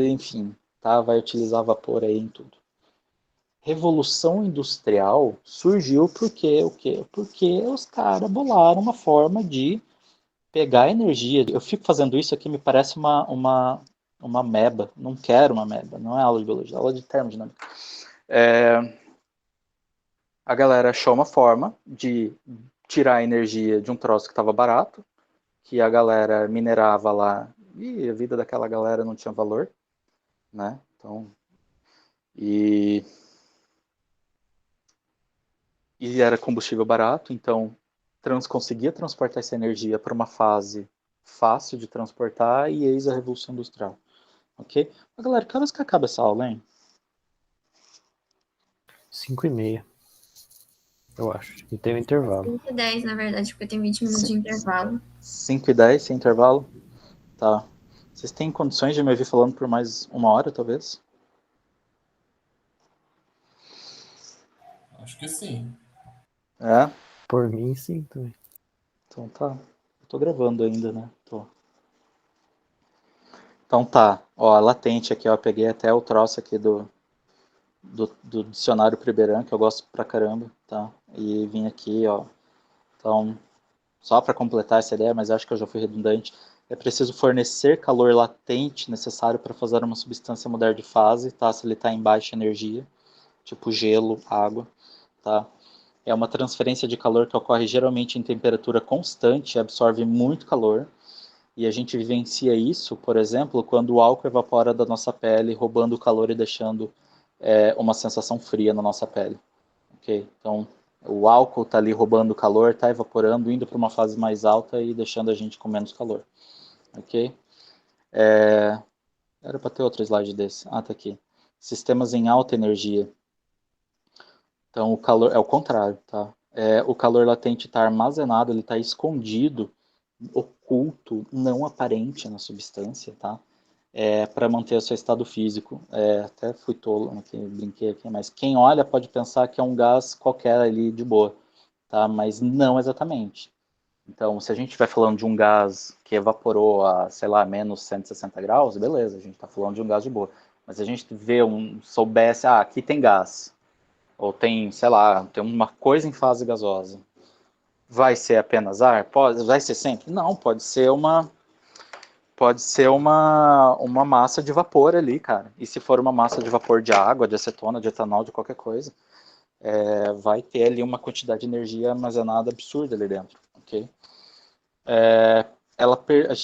enfim, tá? Vai utilizar vapor aí em tudo. Revolução Industrial surgiu porque o quê? Porque os caras bolaram uma forma de pegar energia. Eu fico fazendo isso aqui, me parece uma meba. Não quero uma meba, não é aula de biologia, é aula de termodinâmica. a galera achou uma forma de tirar a energia de um troço que estava barato, que a galera minerava lá, e a vida daquela galera não tinha valor, né? Então, e era combustível barato, então conseguia transportar essa energia para uma fase fácil de transportar e eis a Revolução Industrial. Ok? Mas, galera, que horas que acaba essa aula, hein? 5h30, eu acho. E tem um intervalo. 5h10, na verdade, porque tem 20 minutos de intervalo. 5h10, sem intervalo? Tá. Vocês têm condições de me ouvir falando por mais 1 hora, talvez? Acho que sim. É? Por mim, sim, também. Então tá. Eu tô gravando ainda, né? Tô. Então tá. Ó, latente aqui, ó. Peguei até o troço aqui do dicionário Priberan, que eu gosto pra caramba, tá? E vim aqui, ó. Então, só para completar essa ideia, mas acho que eu já fui redundante, é preciso fornecer calor latente necessário para fazer uma substância mudar de fase, tá? Se ele está em baixa energia, tipo gelo, água, tá? É uma transferência de calor que ocorre geralmente em temperatura constante, absorve muito calor, e a gente vivencia isso, por exemplo, quando o álcool evapora da nossa pele, roubando o calor e deixando uma sensação fria na nossa pele. Ok? Então, o álcool está ali roubando calor, está evaporando, indo para uma fase mais alta e deixando a gente com menos calor. Ok? Era para ter outro slide desse. Ah, tá aqui. Sistemas em alta energia. Então, o calor é o contrário, tá? O calor latente está armazenado, ele está escondido, oculto, não aparente na substância, tá? Para manter o seu estado físico. Até fui tolo aqui, brinquei aqui, mas quem olha pode pensar que é um gás qualquer ali de boa, tá? Mas não exatamente. Então, se a gente estiver falando de um gás que evaporou a, sei lá, menos 160 graus, beleza, a gente está falando de um gás de boa. Mas se a gente soubesse, aqui tem gás, ou tem, sei lá, tem uma coisa em fase gasosa, vai ser apenas ar? Pode, vai ser sempre? Não, pode ser uma massa de vapor ali, cara. E se for uma massa de vapor de água, de acetona, de etanol, de qualquer coisa, vai ter ali uma quantidade de energia armazenada absurda ali dentro, ok?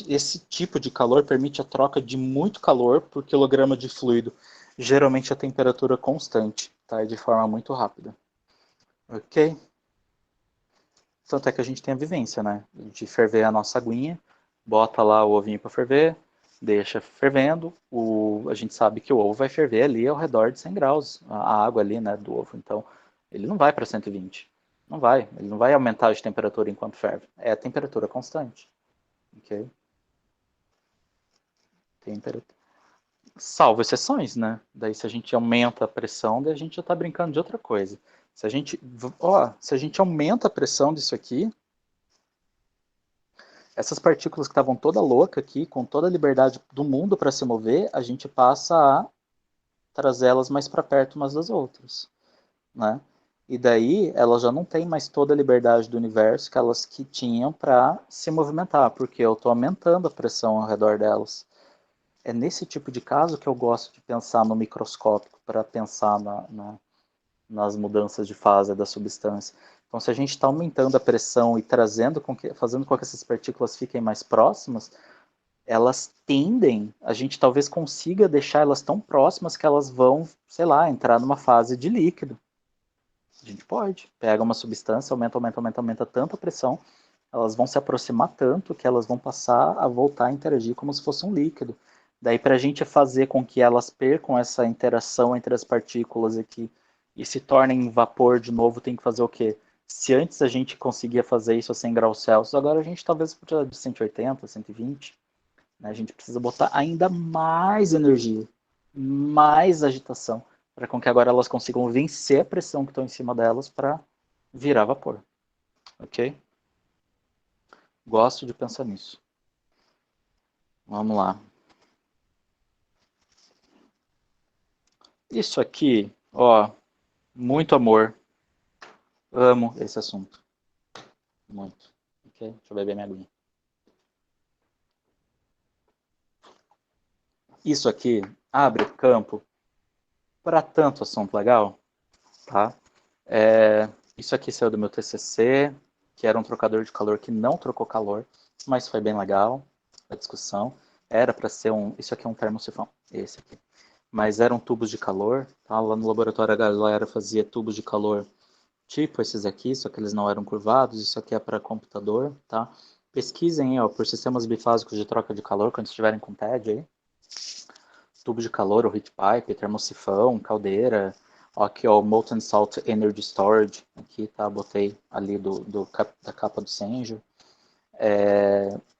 Esse tipo de calor permite a troca de muito calor por quilograma de fluido, geralmente a temperatura constante, tá? E de forma muito rápida, ok? Tanto é que a gente tem a vivência, né? De ferver a nossa aguinha, bota lá o ovinho para ferver, deixa fervendo, a gente sabe que o ovo vai ferver ali ao redor de 100 graus, a água ali, né, do ovo, então ele não vai para 120, não vai, ele não vai aumentar de temperatura enquanto ferve, é a temperatura constante, ok? Temperatura. Salvo exceções, né? Daí se a gente aumenta a pressão, daí a gente já está brincando de outra coisa. Se a gente aumenta a pressão disso aqui, essas partículas que estavam toda louca aqui, com toda a liberdade do mundo para se mover, a gente passa a trazê-las mais para perto umas das outras, né? E daí elas já não têm mais toda a liberdade do universo que elas que tinham para se movimentar, porque eu estou aumentando a pressão ao redor delas. É nesse tipo de caso que eu gosto de pensar no microscópico para pensar nas mudanças de fase da substância. Então, se a gente está aumentando a pressão e fazendo com que essas partículas fiquem mais próximas, elas tendem, a gente talvez consiga deixar elas tão próximas que elas vão, sei lá, entrar numa fase de líquido. A gente pode. Pega uma substância, aumenta tanto a pressão, elas vão se aproximar tanto que elas vão passar a voltar a interagir como se fosse um líquido. Daí, para a gente fazer com que elas percam essa interação entre as partículas aqui e se tornem vapor de novo, tem que fazer o quê? Se antes a gente conseguia fazer isso a 100 graus Celsius, agora a gente talvez precisa de 180, 120. Né? A gente precisa botar ainda mais energia, mais agitação, para com que agora elas consigam vencer a pressão que está em cima delas para virar vapor. Ok? Gosto de pensar nisso. Vamos lá. Isso aqui, ó, muito amor. Amo esse assunto. Muito. Ok? Deixa eu beber minha aguinha. Isso aqui abre campo para tanto assunto legal, tá? Isso aqui saiu do meu TCC, que era um trocador de calor que não trocou calor, mas foi bem legal a discussão. Era para ser isso aqui é um termosifão, esse aqui. Mas eram tubos de calor, tá? Lá no laboratório a galera fazia tubos de calor tipo esses aqui, só que eles não eram curvados. Isso aqui é para computador, tá? Pesquisem aí, por sistemas bifásicos de troca de calor, quando estiverem com TED aí. Tubo de calor, o heat pipe, termosifão, caldeira. Ó, aqui, ó, o Molten Salt Energy Storage. Aqui, tá? Botei ali da capa do Senjo.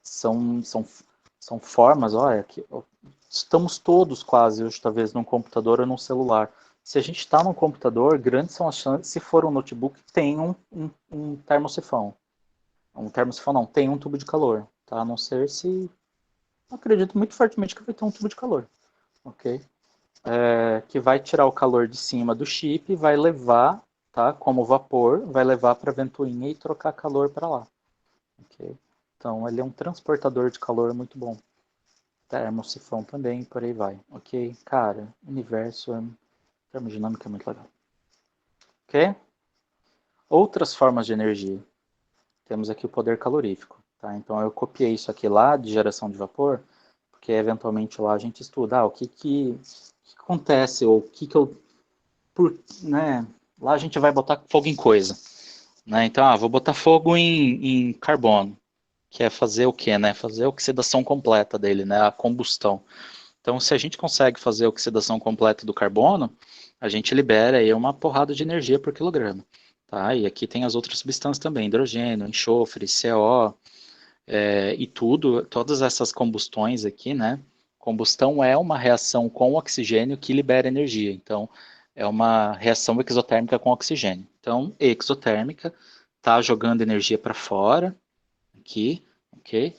São formas, olha, aqui, ó, estamos todos quase hoje, talvez, num computador ou num celular. Se a gente está num computador, grandes são as chances, se for um notebook, tem um termosifão. Um termosifão não, tem um tubo de calor, tá? A não ser se... Acredito muito fortemente que vai ter um tubo de calor, ok? Que vai tirar o calor de cima do chip e vai levar, tá? Como vapor, vai levar para a ventoinha e trocar calor para lá, ok? Então, ele é um transportador de calor muito bom. Termosifão também, por aí vai, ok? Cara, universo, termodinâmica é muito legal. Ok? Outras formas de energia. Temos aqui o poder calorífico, tá? Então, eu copiei isso aqui lá de geração de vapor, porque eventualmente lá a gente estuda o que acontece, ou o que eu... né? Lá a gente vai botar fogo em coisa, né? Então, vou botar fogo em carbono, que é fazer o quê, né? Fazer a oxidação completa dele, né? A combustão. Então, se a gente consegue fazer a oxidação completa do carbono, a gente libera aí uma porrada de energia por quilograma, tá? E aqui tem as outras substâncias também, hidrogênio, enxofre, CO, e todas essas combustões aqui, né? Combustão é uma reação com oxigênio que libera energia. Então, é uma reação exotérmica com oxigênio. Então, exotérmica está jogando energia para fora, aqui, ok?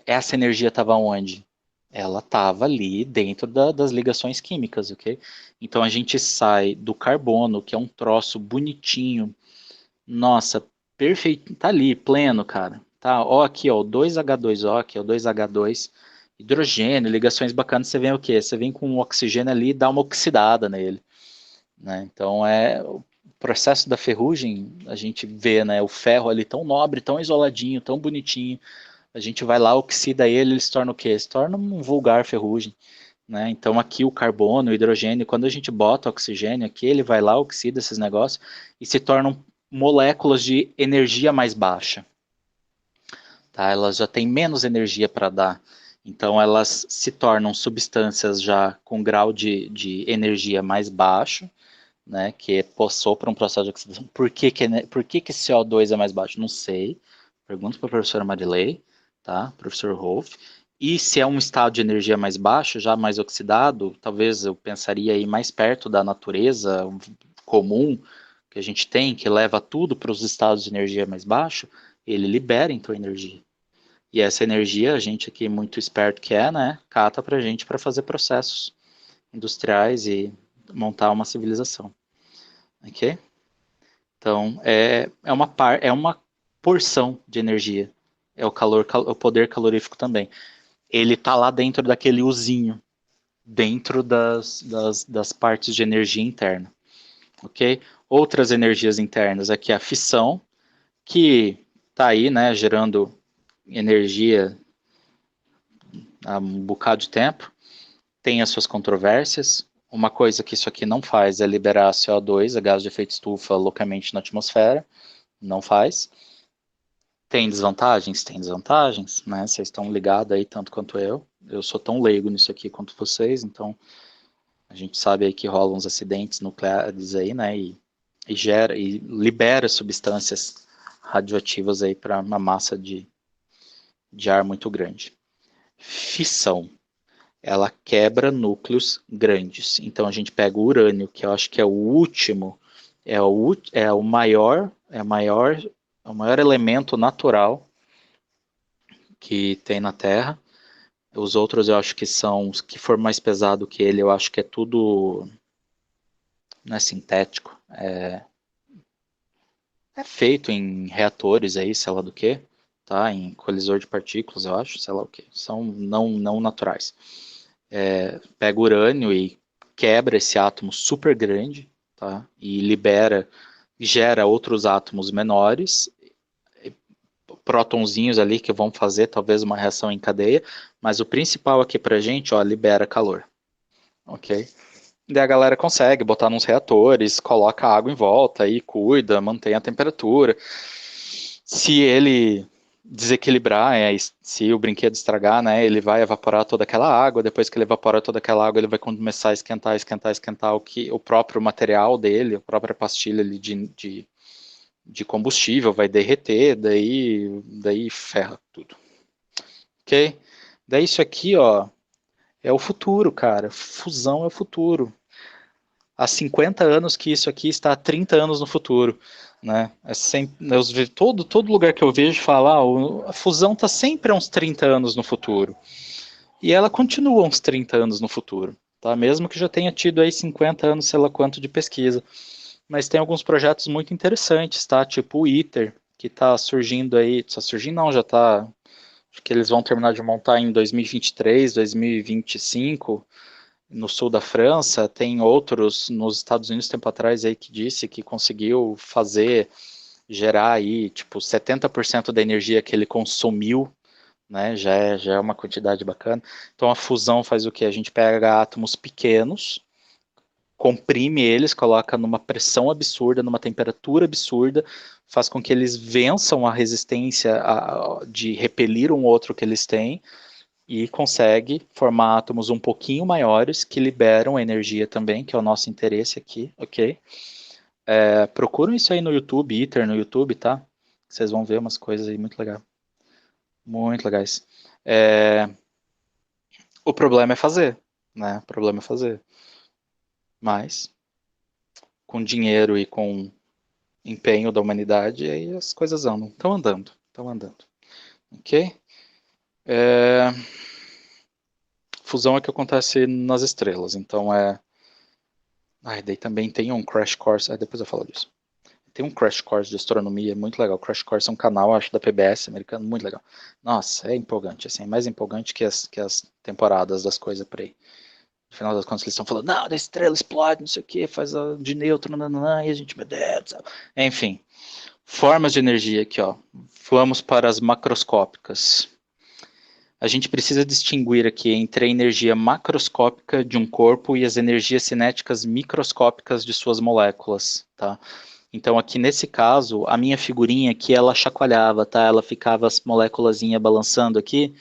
Essa energia estava onde? Ela estava ali dentro das ligações químicas, ok? Então a gente sai do carbono, que é um troço bonitinho, nossa, perfeito, tá ali, pleno, cara. Tá, ó, aqui, ó, o 2H2O, aqui, ó, o 2H2, hidrogênio, ligações bacanas, você vem o quê? Você vem com o oxigênio ali e dá uma oxidada nele, né? Então, o processo da ferrugem, a gente vê, né, o ferro ali tão nobre, tão isoladinho, tão bonitinho, a gente vai lá, oxida ele se torna o quê? Se torna um vulgar ferrugem, né? Então, aqui o carbono, o hidrogênio, quando a gente bota oxigênio aqui, ele vai lá, oxida esses negócios e se tornam moléculas de energia mais baixa. Tá? Elas já têm menos energia para dar. Então, elas se tornam substâncias já com grau de energia mais baixo, né, que passou por um processo de oxidação. Por que esse CO2 é mais baixo? Não sei. Pergunta para a professora Marilei, tá? Professor Rolf. E se é um estado de energia mais baixo, já mais oxidado, talvez eu pensaria aí mais perto da natureza comum que a gente tem, que leva tudo para os estados de energia mais baixo, ele libera então energia. E essa energia, a gente aqui muito esperto que é, né, cata para a gente para fazer processos industriais e montar uma civilização. Ok? Então, é uma porção de energia. É o poder calorífico também. Ele está lá dentro daquele usinho, dentro das partes de energia interna. Ok? Outras energias internas, aqui a fissão, que está aí, né, gerando energia há um bocado de tempo, tem as suas controvérsias. Uma coisa que isso aqui não faz é liberar CO2, a gás de efeito estufa, localmente na atmosfera, não faz. Tem desvantagens? Tem desvantagens, né? Vocês estão ligados aí tanto quanto eu. Eu sou tão leigo nisso aqui quanto vocês, então a gente sabe aí que rolam uns acidentes nucleares aí, né? E gera e libera substâncias radioativas aí para uma massa de ar muito grande. Fissão. Ela quebra núcleos grandes. Então a gente pega o urânio, que eu acho que é o último, é o maior elemento natural que tem na Terra. Os outros eu acho que são, que for mais pesado que ele, eu acho que é tudo, não é sintético, é feito em reatores aí, sei lá do que, tá? Em colisor de partículas, eu acho, sei lá o que, são não naturais. Pega urânio e quebra esse átomo super grande, tá? E gera outros átomos menores, prótonzinhos ali que vão fazer talvez uma reação em cadeia, mas o principal aqui pra gente, ó, libera calor, ok? Daí a galera consegue botar nos reatores, coloca água em volta e cuida, mantém a temperatura. Se ele desequilibrar, se o brinquedo estragar, né, ele vai evaporar toda aquela água. Depois que ele evapora toda aquela água, ele vai começar a esquentar o próprio material dele, a própria pastilha ali de combustível vai derreter, daí ferra tudo. Ok? Daí isso aqui, ó, é o futuro, cara. Fusão é o futuro. Há 50 anos que isso aqui está há 30 anos no futuro. Né? Todo lugar que eu vejo falar, a fusão está sempre há uns 30 anos no futuro. E ela continua uns 30 anos no futuro. Tá? Mesmo que já tenha tido aí 50 anos, sei lá quanto, de pesquisa. Mas tem alguns projetos muito interessantes, tá? Tipo o ITER, que está surgindo aí. Está surgindo não, já está. Acho que eles vão terminar de montar em 2023, 2025 no sul da França, tem outros nos Estados Unidos tempo atrás aí que disse que conseguiu gerar aí tipo 70% da energia que ele consumiu, né? Já é uma quantidade bacana. Então a fusão faz o que? A gente pega átomos pequenos, comprime eles, coloca numa pressão absurda, numa temperatura absurda, faz com que eles vençam a resistência de repelir um outro que eles têm e consegue formar átomos um pouquinho maiores que liberam energia também, que é o nosso interesse aqui, ok? Procuram isso aí no YouTube, ITER no YouTube, tá? Vocês vão ver umas coisas aí muito legais. O problema é fazer, né? O problema é fazer. Mas, com dinheiro e com empenho da humanidade, aí as coisas andam. Estão andando. Ok? Fusão é que acontece nas estrelas, então daí também tem um crash course, depois eu falo disso. Tem um crash course de astronomia muito legal. Crash course é um canal, acho, da PBS americano, muito legal. Nossa, é empolgante, assim, é mais empolgante que as temporadas das coisas por aí. No final das contas, eles estão falando, não, da estrela explode, não sei o que, faz de nêutron, nananã, e a gente, meu Deus do céu. Enfim, formas de energia aqui, ó. Vamos para as macroscópicas. A gente precisa distinguir aqui entre a energia macroscópica de um corpo e as energias cinéticas microscópicas de suas moléculas, tá? Então aqui nesse caso, a minha figurinha aqui, ela chacoalhava, tá? Ela ficava as moléculazinhas balançando aqui,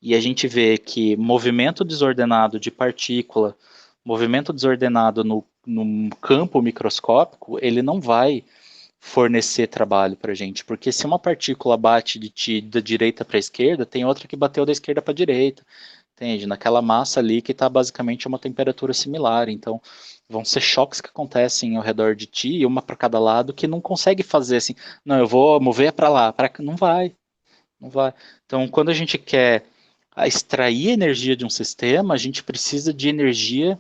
e a gente vê que movimento desordenado de partícula, movimento desordenado no campo microscópico, ele não vai fornecer trabalho para a gente, porque se uma partícula bate de ti da direita para a esquerda, tem outra que bateu da esquerda para a direita, entende? Naquela massa ali que está basicamente a uma temperatura similar, então vão ser choques que acontecem ao redor de ti, uma para cada lado, que não consegue fazer assim, não, eu vou mover para lá, não vai, não vai. Então, quando a gente quer extrair energia de um sistema, a gente precisa de energia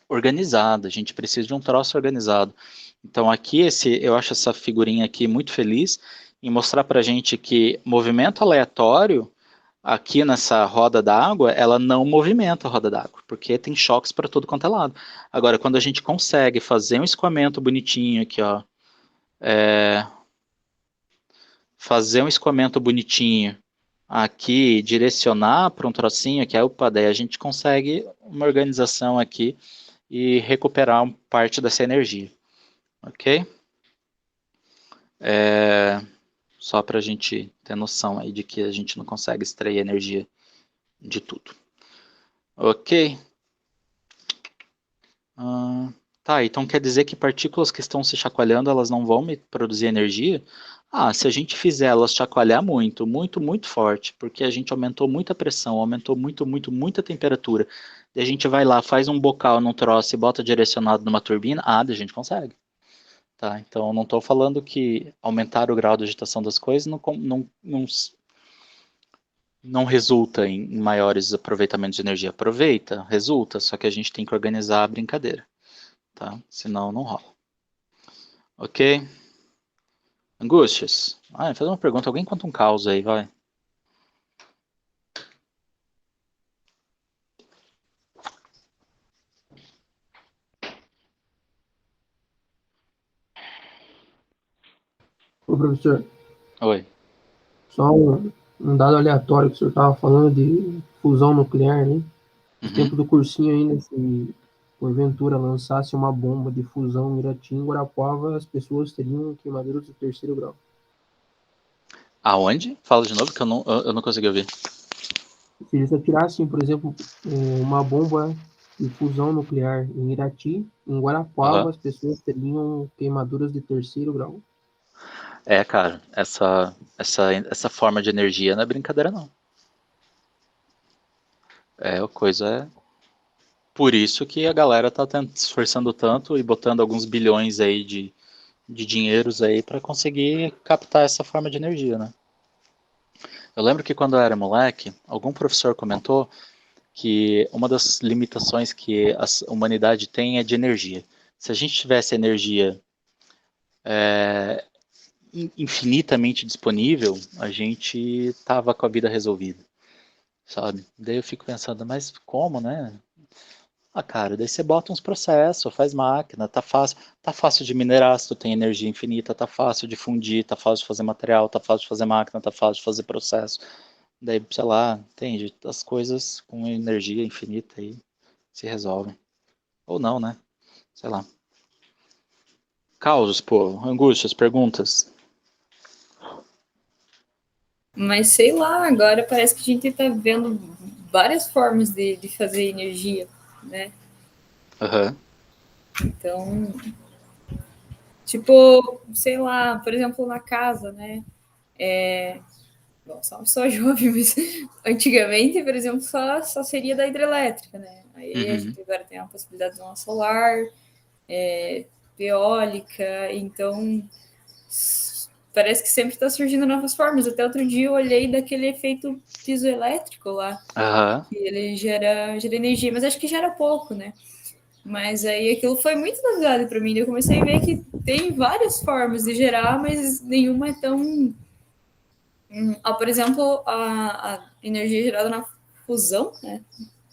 organizada, a gente precisa de um troço organizado. Então aqui eu acho essa figurinha aqui muito feliz em mostrar para a gente que movimento aleatório aqui nessa roda d'água, ela não movimenta a roda d'água, porque tem choques para tudo quanto é lado. Agora, quando a gente consegue fazer um escoamento bonitinho aqui, ó, fazer um escoamento bonitinho aqui, direcionar para um trocinho aqui, aí, opa, daí a gente consegue uma organização aqui e recuperar parte dessa energia, ok? Só para a gente ter noção aí de que a gente não consegue extrair energia de tudo. Ok? Tá, então quer dizer que partículas que estão se chacoalhando, elas não vão me produzir energia? Se a gente fizer elas chacoalhar muito, muito, muito forte, porque a gente aumentou muito a pressão, aumentou muito, muito, muita temperatura, e a gente vai lá, faz um bocal num troço e bota direcionado numa turbina, a gente consegue. Tá, então não estou falando que aumentar o grau de agitação das coisas não resulta em maiores aproveitamentos de energia. Aproveita, resulta, só que a gente tem que organizar a brincadeira, tá? Senão não rola. Ok? Angústias. Faz uma pergunta. Alguém conta um caos aí, vai. Ô, professor, Oi. só um dado aleatório que o senhor estava falando de fusão nuclear, né? No Uhum. tempo do cursinho ainda, se porventura lançasse uma bomba de fusão em Irati, em Guarapuava, as pessoas teriam queimaduras do terceiro grau. Aonde? Fala de novo que eu não consegui ouvir. Se eles atirassem, por exemplo, uma bomba de fusão nuclear em Irati, em Guarapuava, Aham. as pessoas teriam queimaduras de terceiro grau. É, cara, essa forma de energia não é brincadeira, não. É a coisa. Por isso que a galera tá se esforçando tanto e botando alguns bilhões aí de dinheiros aí para conseguir captar essa forma de energia, né? Eu lembro que quando eu era moleque, algum professor comentou que uma das limitações que a humanidade tem é de energia. Se a gente tivesse energia infinitamente disponível, a gente tava com a vida resolvida, sabe? Daí eu fico pensando, mas como, né? Ah, cara, daí você bota uns processos, faz máquina, tá fácil de minerar se tu tem energia infinita, tá fácil de fundir, tá fácil de fazer material, tá fácil de fazer máquina, tá fácil de fazer processo. Daí, sei lá, entende? As coisas com energia infinita aí se resolvem. Ou não, né? Sei lá. Causos, pô, angústias, perguntas. Mas sei lá, agora parece que a gente tá vendo várias formas de fazer energia, né? Aham. Então, tipo, sei lá, por exemplo, na casa, né? Bom, sou uma pessoa jovem, mas antigamente, por exemplo, só seria da hidrelétrica, né? Aí a Uhum. gente agora tem a possibilidade de uma solar, eólica, então parece que sempre está surgindo novas formas. Até outro dia eu olhei daquele efeito pisoelétrico lá, Aham. que ele gera energia, mas acho que gera pouco, né? Mas aí aquilo foi muito novidade para mim. Eu comecei a ver que tem várias formas de gerar, mas nenhuma é tão. Por exemplo, a energia gerada na fusão, né?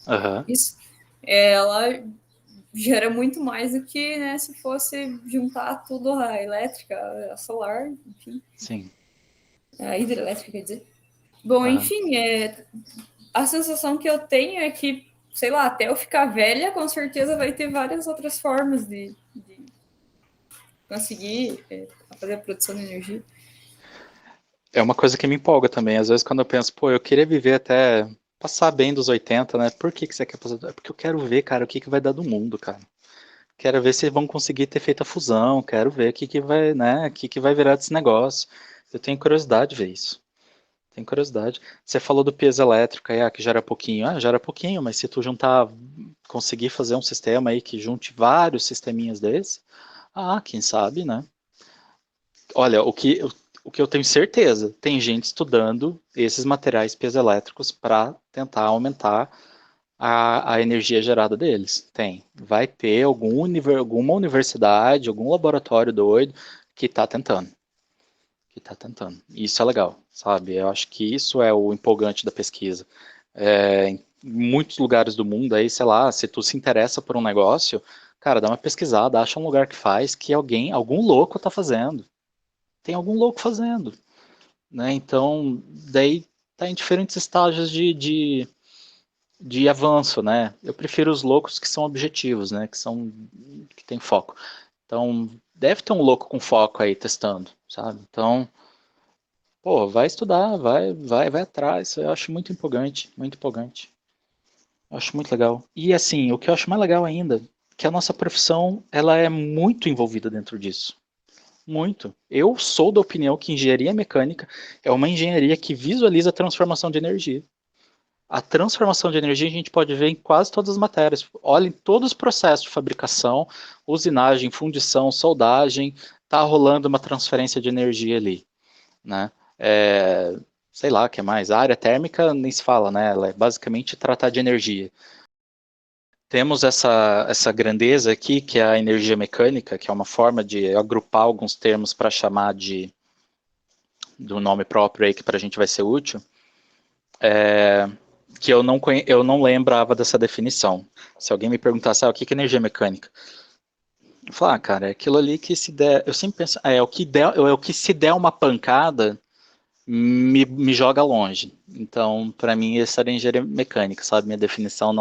Aham. Isso, ela gera muito mais do que, né, se fosse juntar tudo, a elétrica, a solar, enfim, Sim. a hidrelétrica, quer dizer. Bom, Aham. enfim, a sensação que eu tenho é que, sei lá, até eu ficar velha, com certeza vai ter várias outras formas de conseguir fazer a produção de energia. É uma coisa que me empolga também. Às vezes quando eu penso, pô, eu queria viver até passar bem dos 80, né? Por que você quer passar? É porque eu quero ver, cara, o que vai dar do mundo, cara. Quero ver se vão conseguir ter feito a fusão, quero ver o que vai, né, o que vai virar desse negócio. Eu tenho curiosidade de ver isso. Tenho curiosidade. Você falou do peso elétrico aí, que gera pouquinho. Ah, gera pouquinho, mas se tu juntar, conseguir fazer um sistema aí que junte vários sisteminhas desse, quem sabe, né? Olha, o que eu tenho certeza, tem gente estudando esses materiais piezoelétricos para tentar aumentar a energia gerada deles. Tem. Vai ter alguma universidade, algum laboratório doido que está tentando. Que está tentando. Isso é legal, sabe? Eu acho que isso é o empolgante da pesquisa. Em muitos lugares do mundo aí, sei lá, se tu se interessa por um negócio, cara, dá uma pesquisada, acha um lugar que faz que algum louco está fazendo. Tem algum louco fazendo, né? Então, daí tá em diferentes estágios de avanço, né? Eu prefiro os loucos que são objetivos, né? Que tem foco. Então, deve ter um louco com foco aí testando, sabe? Então, pô, vai estudar, vai atrás. Eu acho muito empolgante, muito empolgante. Eu acho muito legal. E assim, o que eu acho mais legal ainda, que a nossa profissão, ela é muito envolvida dentro disso. Muito. Eu sou da opinião que engenharia mecânica é uma engenharia que visualiza a transformação de energia. A transformação de energia a gente pode ver em quase todas as matérias. Olhem todos os processos de fabricação, usinagem, fundição, soldagem, está rolando uma transferência de energia ali, né? Sei lá, o que mais? A área térmica nem se fala, né? Ela é basicamente tratar de energia. Temos essa grandeza aqui, que é a energia mecânica, que é uma forma de agrupar alguns termos para chamar do nome próprio aí que para a gente vai ser útil, que eu não lembrava dessa definição. Se alguém me perguntasse, o que é energia mecânica? Falar, cara, é aquilo ali que se der, eu sempre penso, é o que der, é o que se der uma pancada me joga longe. Então, para mim, essa era engenharia mecânica, sabe? Minha definição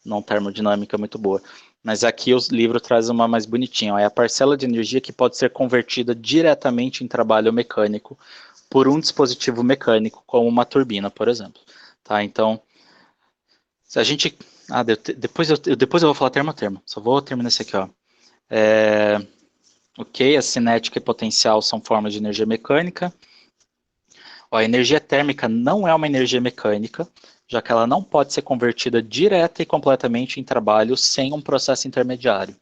não termodinâmica é muito boa. Mas aqui o livro traz uma mais bonitinha. Ó, é a parcela de energia que pode ser convertida diretamente em trabalho mecânico por um dispositivo mecânico, como uma turbina, por exemplo. Tá? Então, se a gente... depois eu vou falar termo a termo. Só vou terminar esse aqui, ó. Ok, a cinética e potencial são formas de energia mecânica. Ó, a energia térmica não é uma energia mecânica, já que ela não pode ser convertida direta e completamente em trabalho sem um processo intermediário.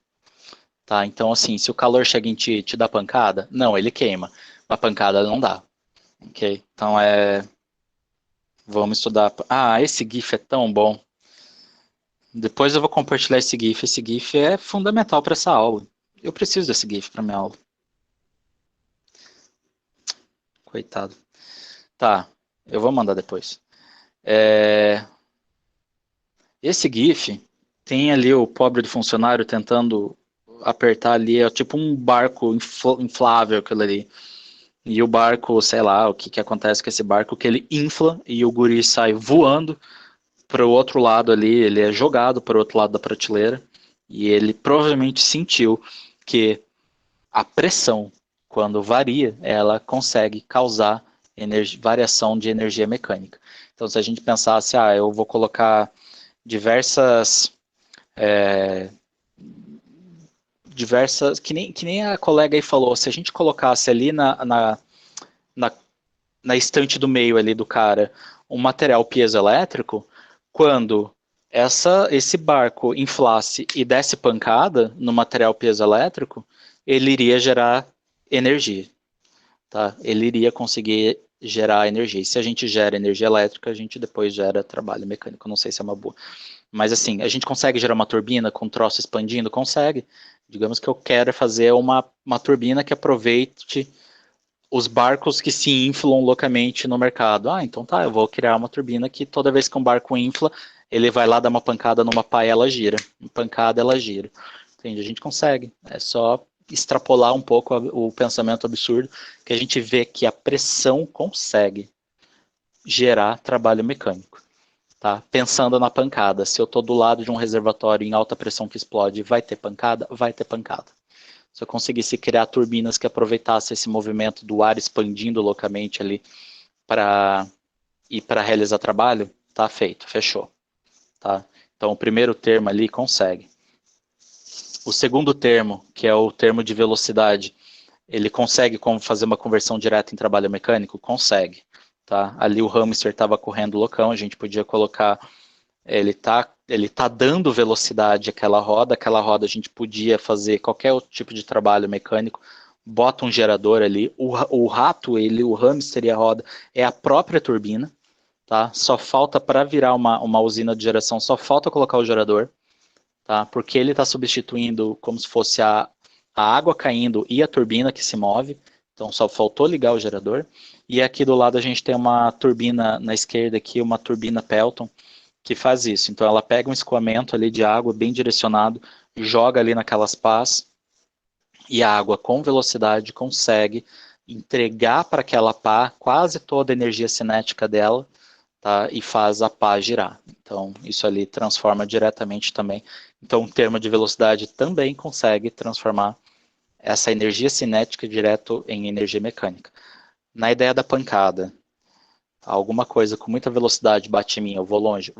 Tá? Então, assim, se o calor chega em ti e te dá pancada, não, ele queima. A pancada não dá. Ok? Então, vamos estudar... Ah, esse GIF é tão bom. Depois eu vou compartilhar esse GIF. Esse GIF é fundamental para essa aula. Eu preciso desse GIF para minha aula. Coitado. Tá, eu vou mandar depois. Esse GIF tem ali o pobre do funcionário tentando apertar ali, é tipo um barco inflável aquilo ali. E o barco, sei lá, o que acontece com esse barco, que ele infla e o guri sai voando para o outro lado ali, ele é jogado para o outro lado da prateleira e ele provavelmente sentiu que a pressão, quando varia, ela consegue causar variação de energia mecânica. Então, se a gente pensasse, eu vou colocar diversas, que nem a colega aí falou, se a gente colocasse ali na estante do meio ali do cara um material piezoelétrico, quando esse barco inflasse e desse pancada no material piezoelétrico, ele iria gerar energia. Tá? Ele iria conseguir gerar energia. E se a gente gera energia elétrica, a gente depois gera trabalho mecânico. Não sei se é uma boa. Mas assim, a gente consegue gerar uma turbina com troço expandindo? Consegue. Digamos que eu quero fazer uma turbina que aproveite os barcos que se inflam loucamente no mercado. Então tá, eu vou criar uma turbina que toda vez que um barco infla, ele vai lá dar uma pancada numa pá e ela gira. Uma pancada, ela gira. Entende? A gente consegue. É só extrapolar um pouco o pensamento absurdo, que a gente vê que a pressão consegue gerar trabalho mecânico. Tá? Pensando na pancada, se eu estou do lado de um reservatório em alta pressão que explode, vai ter pancada? Vai ter pancada. Se eu conseguisse criar turbinas que aproveitassem esse movimento do ar expandindo loucamente ali para realizar trabalho, tá feito, fechou. Tá? Então o primeiro termo ali consegue. O segundo termo, que é o termo de velocidade, ele consegue fazer uma conversão direta em trabalho mecânico? Consegue. Tá? Ali o hamster estava correndo loucão, a gente podia colocar, ele tá dando velocidade àquela roda a gente podia fazer qualquer outro tipo de trabalho mecânico, bota um gerador ali, o rato, o hamster e a roda é a própria turbina, tá? Só falta para virar uma usina de geração, só falta colocar o gerador, tá? Porque ele está substituindo como se fosse a água caindo e a turbina que se move, então só faltou ligar o gerador. E aqui do lado a gente tem uma turbina na esquerda aqui, uma turbina Pelton, que faz isso. Então ela pega um escoamento ali de água bem direcionado, joga ali naquelas pás, e a água com velocidade consegue entregar para aquela pá quase toda a energia cinética dela, tá? E faz a pá girar. Então isso ali transforma diretamente também. Então o termo de velocidade também consegue transformar essa energia cinética direto em energia mecânica. Na ideia da pancada, alguma coisa com muita velocidade bate em mim, eu vou longe.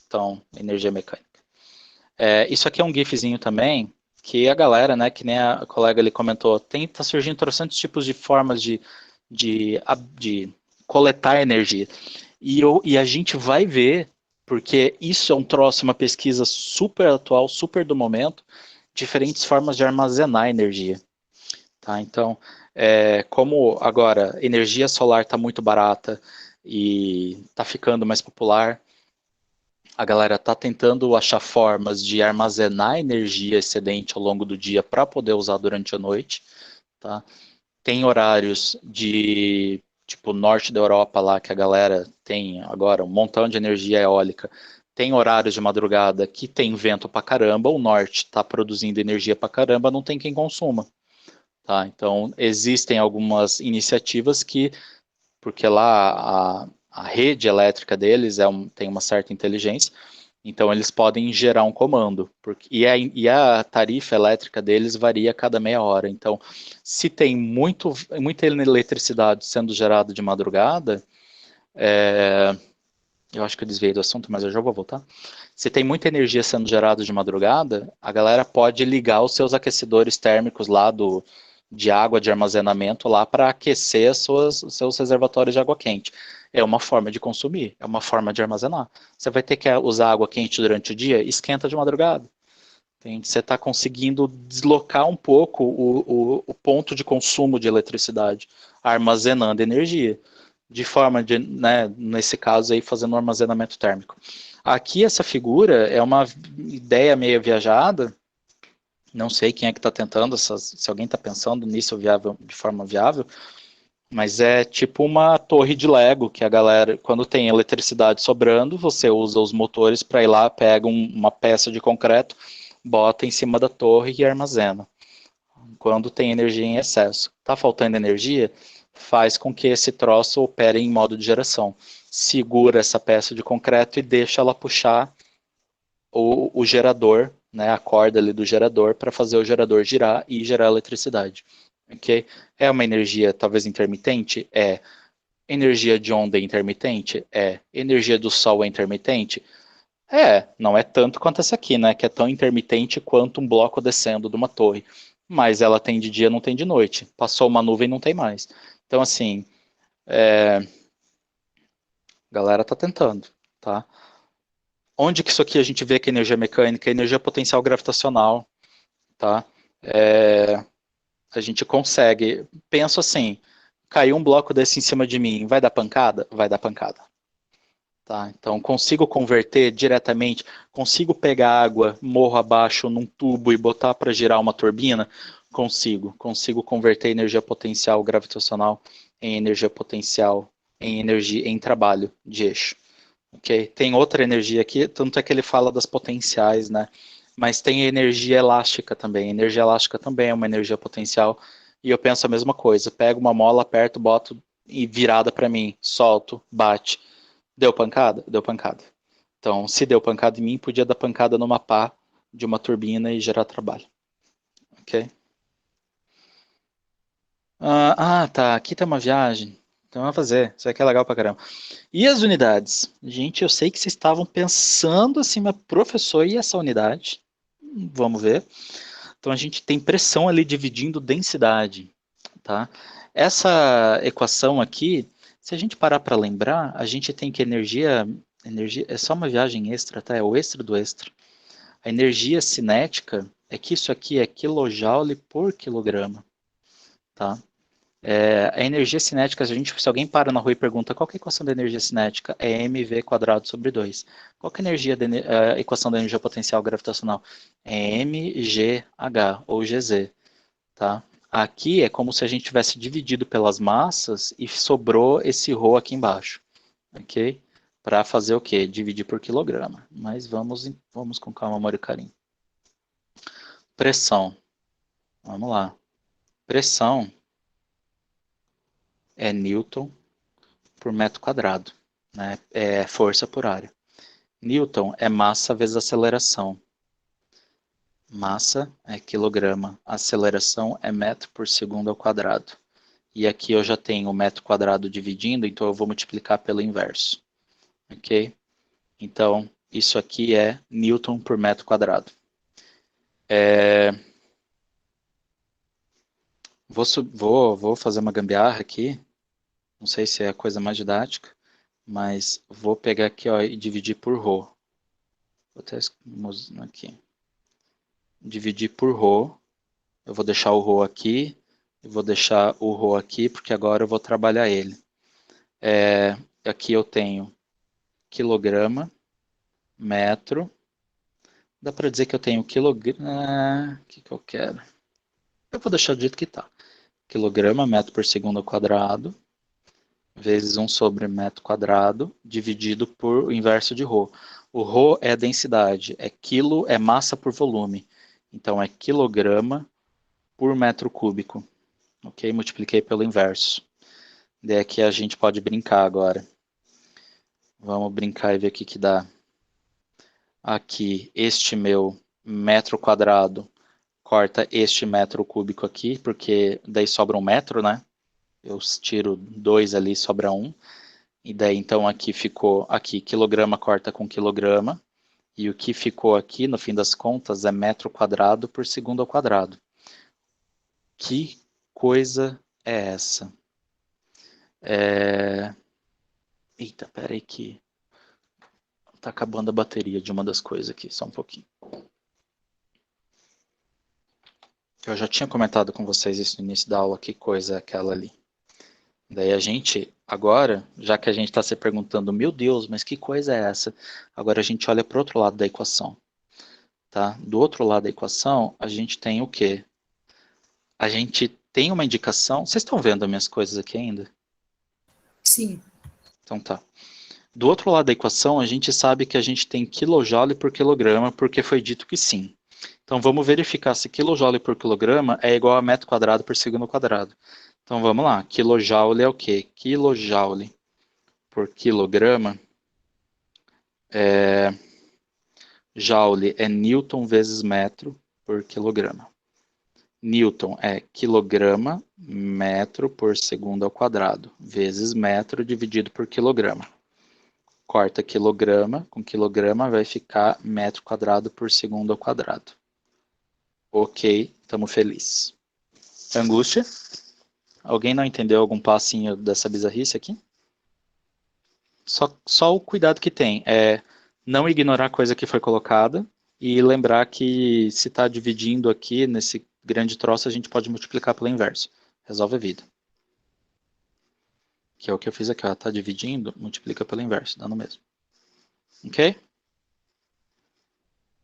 Então, energia mecânica. Isso aqui é um gifzinho também, que a galera, né, que nem a colega ali comentou, tá surgindo trocentos tipos de formas de coletar energia. E a gente vai ver, porque isso é um troço, uma pesquisa super atual, super do momento, diferentes formas de armazenar energia. Tá? Então, como agora energia solar está muito barata e está ficando mais popular, a galera está tentando achar formas de armazenar energia excedente ao longo do dia para poder usar durante a noite. Tá? Tem horários tipo norte da Europa lá, que a galera tem agora um montão de energia eólica tem horários de madrugada que tem vento pra caramba, o norte está produzindo energia pra caramba, não tem quem consuma. Tá? Então, existem algumas iniciativas que, porque lá a rede elétrica deles tem uma certa inteligência, então eles podem gerar um comando, e a tarifa elétrica deles varia a cada meia hora. Então, se tem muita eletricidade sendo gerada de madrugada, eu acho que eu desviei do assunto, mas eu já vou voltar. Se tem muita energia sendo gerada de madrugada, a galera pode ligar os seus aquecedores térmicos lá de água de armazenamento lá para aquecer os seus reservatórios de água quente. É uma forma de consumir, é uma forma de armazenar. Você vai ter que usar água quente durante o dia, esquenta de madrugada. Entende? Você está conseguindo deslocar um pouco o ponto de consumo de eletricidade, armazenando energia, de forma de, né, nesse caso aí, fazendo um armazenamento térmico. Aqui essa figura é uma ideia meio viajada, não sei quem é que está tentando, se alguém está pensando nisso de forma viável, mas é tipo uma torre de Lego, que a galera, quando tem eletricidade sobrando, você usa os motores para ir lá, pega uma peça de concreto, bota em cima da torre e armazena. Quando tem energia em excesso. Está faltando energia? Faz com que esse troço opere em modo de geração. Segura essa peça de concreto e deixa ela puxar o gerador, né, a corda ali do gerador, para fazer o gerador girar e gerar eletricidade. Okay? É uma energia talvez intermitente? É. Energia de onda é intermitente? É. Energia do sol é intermitente? Não é tanto quanto essa aqui, né, que é tão intermitente quanto um bloco descendo de uma torre. Mas ela tem de dia, não tem de noite. Passou uma nuvem, não tem mais. Então, assim, a galera tá tentando, tá? Onde que isso aqui a gente vê que é energia mecânica? Energia potencial gravitacional, tá? A gente consegue, penso assim, caiu um bloco desse em cima de mim, vai dar pancada? Vai dar pancada. Tá? Então, consigo converter diretamente, consigo pegar água morro abaixo num tubo e botar para girar uma turbina? Consigo converter energia potencial gravitacional em energia potencial, em trabalho de eixo. Okay? Tem outra energia aqui, tanto é que ele fala das potenciais, né? Mas tem energia elástica também. Energia elástica também é uma energia potencial. E eu penso a mesma coisa. Pego uma mola, aperto, boto e virada para mim. Solto, bate. Deu pancada? Deu pancada. Então, se deu pancada em mim, podia dar pancada numa pá de uma turbina e gerar trabalho. Ok? Tá. Aqui tem uma viagem. Então vamos fazer. Isso aqui é legal pra caramba. E as unidades? Gente, eu sei que vocês estavam pensando assim, mas professor, e essa unidade? Vamos ver. Então a gente tem pressão ali dividindo densidade, tá? Essa equação aqui, se a gente parar para lembrar, a gente tem que energia é só uma viagem extra, tá? É o extra do extra. A energia cinética é que isso aqui é quilojoule por quilograma, tá? A energia cinética, se alguém para na rua e pergunta qual que é a equação da energia cinética, é mv quadrado sobre 2. Qual que é a equação da energia potencial gravitacional? É mgh ou gz, tá? Aqui é como se a gente tivesse dividido pelas massas e sobrou esse ρ aqui embaixo, ok? Para fazer o quê? Dividir por quilograma. Mas vamos com calma, amor e carinho. Pressão. Vamos lá. Pressão é Newton por metro quadrado, né? É força por área. Newton é massa vezes aceleração. Massa é quilograma, aceleração é metro por segundo ao quadrado. E aqui eu já tenho o metro quadrado dividindo, então eu vou multiplicar pelo inverso. Ok? Então, isso aqui é Newton por metro quadrado. Vou fazer uma gambiarra aqui. Não sei se é a coisa mais didática, mas vou pegar aqui ó, e dividir por ρ. Vou até aqui. Dividir por ρ. Eu vou deixar o ρ aqui. Eu vou deixar o ρ aqui, porque agora eu vou trabalhar ele. Aqui eu tenho quilograma, metro. Dá para dizer que eu tenho quilograma. O que eu quero? Eu vou deixar do jeito que está. Quilograma, metro por segundo ao quadrado, vezes 1 sobre metro quadrado, dividido por o inverso de ρ. O Rho é a densidade, quilo é massa por volume. Então é quilograma por metro cúbico. Ok? Multipliquei pelo inverso. Daí aqui a gente pode brincar agora. Vamos brincar e ver o que dá. Aqui, este meu metro quadrado corta este metro cúbico aqui, porque daí sobra 1 metro, né? Eu tiro 2 ali, sobra 1. E daí, então, aqui ficou, aqui, quilograma corta com quilograma. E o que ficou aqui, no fim das contas, é metro quadrado por segundo ao quadrado. Que coisa é essa? Eita, peraí que tá acabando a bateria de uma das coisas aqui, só um pouquinho. Eu já tinha comentado com vocês isso no início da aula, que coisa é aquela ali. Daí a gente, agora, já que a gente está se perguntando, meu Deus, mas que coisa é essa? Agora a gente olha para o outro lado da equação. Tá? Do outro lado da equação, a gente tem o quê? A gente tem uma indicação... Vocês estão vendo as minhas coisas aqui ainda? Sim. Então tá. Do outro lado da equação, a gente sabe que a gente tem kJ por quilograma, porque foi dito que sim. Então vamos verificar se kJ por quilograma é igual a metro quadrado por segundo quadrado. Então vamos lá, kilojoule é o quê? Kilojoule por quilograma, joule é newton vezes metro por quilograma. Newton é quilograma, metro por segundo ao quadrado, vezes metro dividido por quilograma. Corta quilograma com quilograma, vai ficar metro quadrado por segundo ao quadrado. Ok, estamos felizes. Angústia? Alguém não entendeu algum passinho dessa bizarrice aqui? Só o cuidado que tem é não ignorar a coisa que foi colocada e lembrar que se está dividindo aqui nesse grande troço, a gente pode multiplicar pelo inverso. Resolve a vida. Que é o que eu fiz aqui, ó. Tá dividindo, multiplica pelo inverso, dá no mesmo. Ok?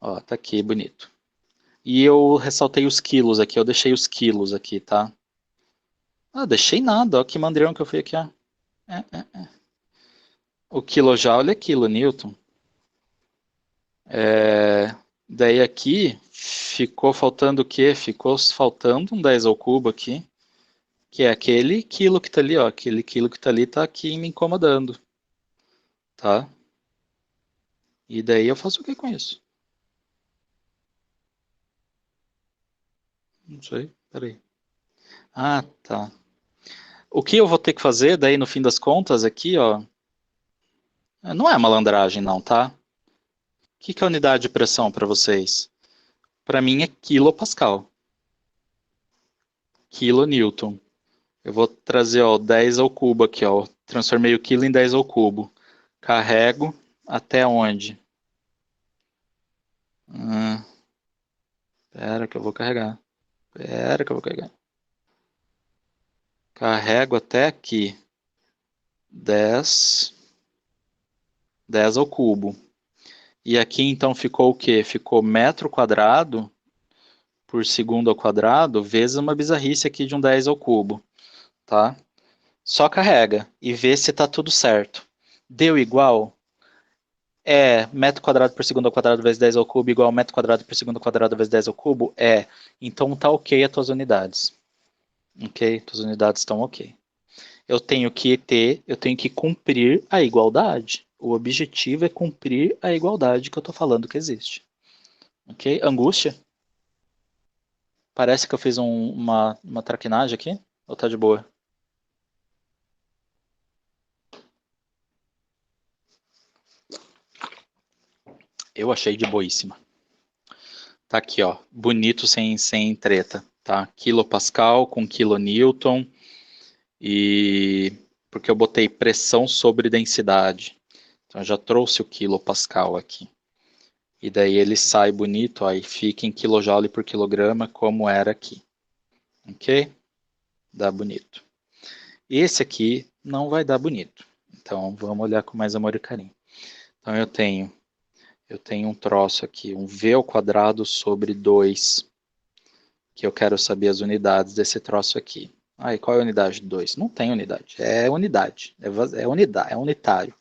Ó, tá aqui, bonito. E eu ressaltei os quilos aqui, eu deixei os quilos aqui, tá? Ah, deixei nada, ó, que mandrião que eu fui aqui, ó. O quilojoule é quilonewton. Daí aqui, ficou faltando o quê? Ficou faltando um 10 ao cubo aqui, que é aquele quilo que tá ali, ó. Aquele quilo que tá ali tá aqui me incomodando, tá? E daí eu faço o que com isso? Não sei, peraí. Ah, tá. O que eu vou ter que fazer daí no fim das contas aqui, ó, não é malandragem não, tá? O que é a unidade de pressão para vocês? Para mim é quilopascal. Quilonewton. Eu vou trazer, ó, 10 ao cubo aqui, ó. Transformei o quilo em 10 ao cubo. Carrego até onde? Espera que eu vou carregar. Espera que eu vou carregar. Carrego até aqui. 10 ao cubo. E aqui então ficou o quê? Ficou metro quadrado por segundo ao quadrado vezes uma bizarrice aqui de um 10 ao cubo. Tá? Só carrega e vê se está tudo certo. Deu igual? Metro quadrado por segundo ao quadrado vezes 10 ao cubo igual a metro quadrado por segundo ao quadrado vezes 10 ao cubo? Então tá ok as tuas unidades. Ok? Tuas unidades estão ok. Eu tenho que cumprir a igualdade. O objetivo é cumprir a igualdade que eu estou falando que existe. Ok? Angústia? Parece que eu fiz uma traquinagem aqui? Ou tá de boa? Eu achei de boíssima. Tá aqui, ó. Bonito sem treta. Tá? Quilopascal com quilonewton. E porque eu botei pressão sobre densidade. Então eu já trouxe o quilopascal aqui. E daí ele sai bonito, ó, e fica em quilojoule por quilograma, como era aqui. Ok? Dá bonito. Esse aqui não vai dar bonito. Então vamos olhar com mais amor e carinho. Então eu tenho um troço aqui, um V ao quadrado sobre 2, que eu quero saber as unidades desse troço aqui. E qual é a unidade de 2? Não tem unidade, é unidade, é unitário.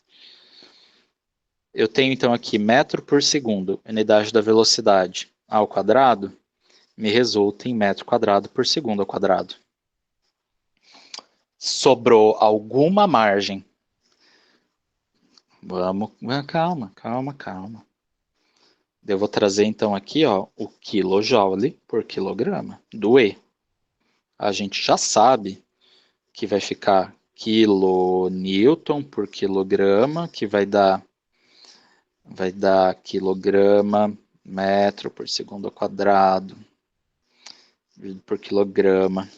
Eu tenho então aqui metro por segundo, unidade da velocidade ao quadrado, me resulta em metro quadrado por segundo ao quadrado. Sobrou alguma margem. Calma. Eu vou trazer então aqui, ó, o quilojoule por quilograma do E. A gente já sabe que vai ficar quilonewton por quilograma, que vai dar quilograma metro por segundo ao quadrado dividido por quilograma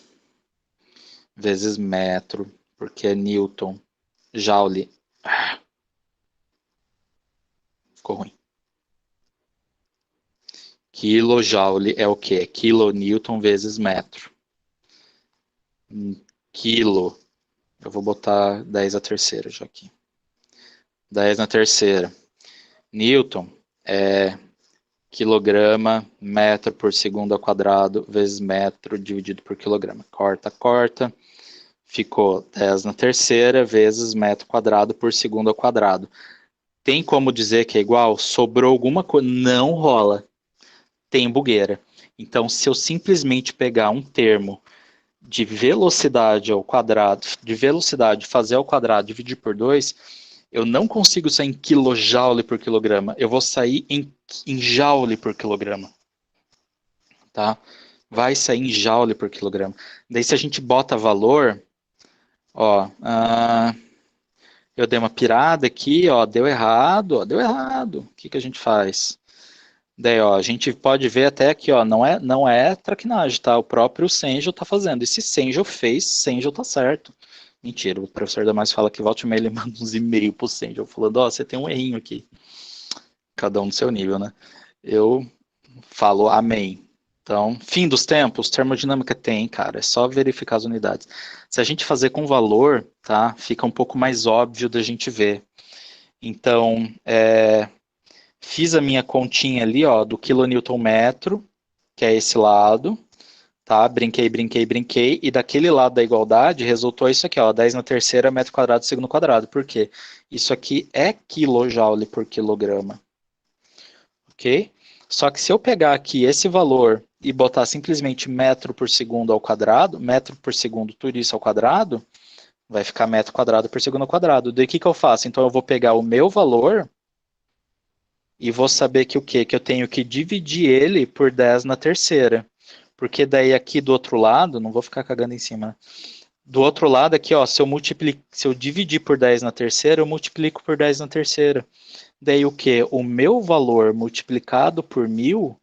vezes metro, porque é newton, joule. Ficou ruim. Kilojoule é o quê? É quilonewton vezes metro. Quilo. Eu vou botar 10 à terceira já aqui. 10 na terceira. Newton é quilograma metro por segundo ao quadrado vezes metro dividido por quilograma. Corta. Ficou 10 na terceira vezes metro quadrado por segundo ao quadrado. Tem como dizer que é igual? Sobrou alguma coisa? Não rola. Tem bugueira. Então, se eu simplesmente pegar um termo de velocidade ao quadrado, de velocidade fazer ao quadrado dividir por 2, eu não consigo sair em quilojoule por quilograma. Eu vou sair em joule por quilograma. Tá? Vai sair em joule por quilograma. Daí, se a gente bota valor, ó, eu dei uma pirada aqui, ó, deu errado. O que a gente faz? Daí, ó, a gente pode ver até aqui, ó, não é traquinagem, tá? O próprio Senjo tá fazendo. E se Senjo fez, Senjo tá certo. Mentira, o professor Damais fala que volta e meia ele manda uns e-mails pro Senjo, falando, ó, você tem um errinho aqui. Cada um no seu nível, né? Eu falo amém. Então, fim dos tempos, termodinâmica tem, cara, é só verificar as unidades. Se a gente fazer com valor, tá, fica um pouco mais óbvio da gente ver. Então, fiz a minha continha ali, ó, do quilonewton metro, que é esse lado, tá, brinquei, e daquele lado da igualdade resultou isso aqui, ó, 10 na terceira, metro quadrado, segundo quadrado. Por quê? Isso aqui é quilojoule por quilograma, ok? Só que se eu pegar aqui esse valor e botar simplesmente metro por segundo ao quadrado, metro por segundo, tudo isso ao quadrado, vai ficar metro quadrado por segundo ao quadrado. Daí o que eu faço? Então eu vou pegar o meu valor e vou saber que o quê? Que eu tenho que dividir ele por 10 na terceira. Porque daí aqui do outro lado, não vou ficar cagando em cima, né? Do outro lado aqui, ó, se eu dividir por 10 na terceira, eu multiplico por 10 na terceira. Daí o quê? O meu valor multiplicado por 1000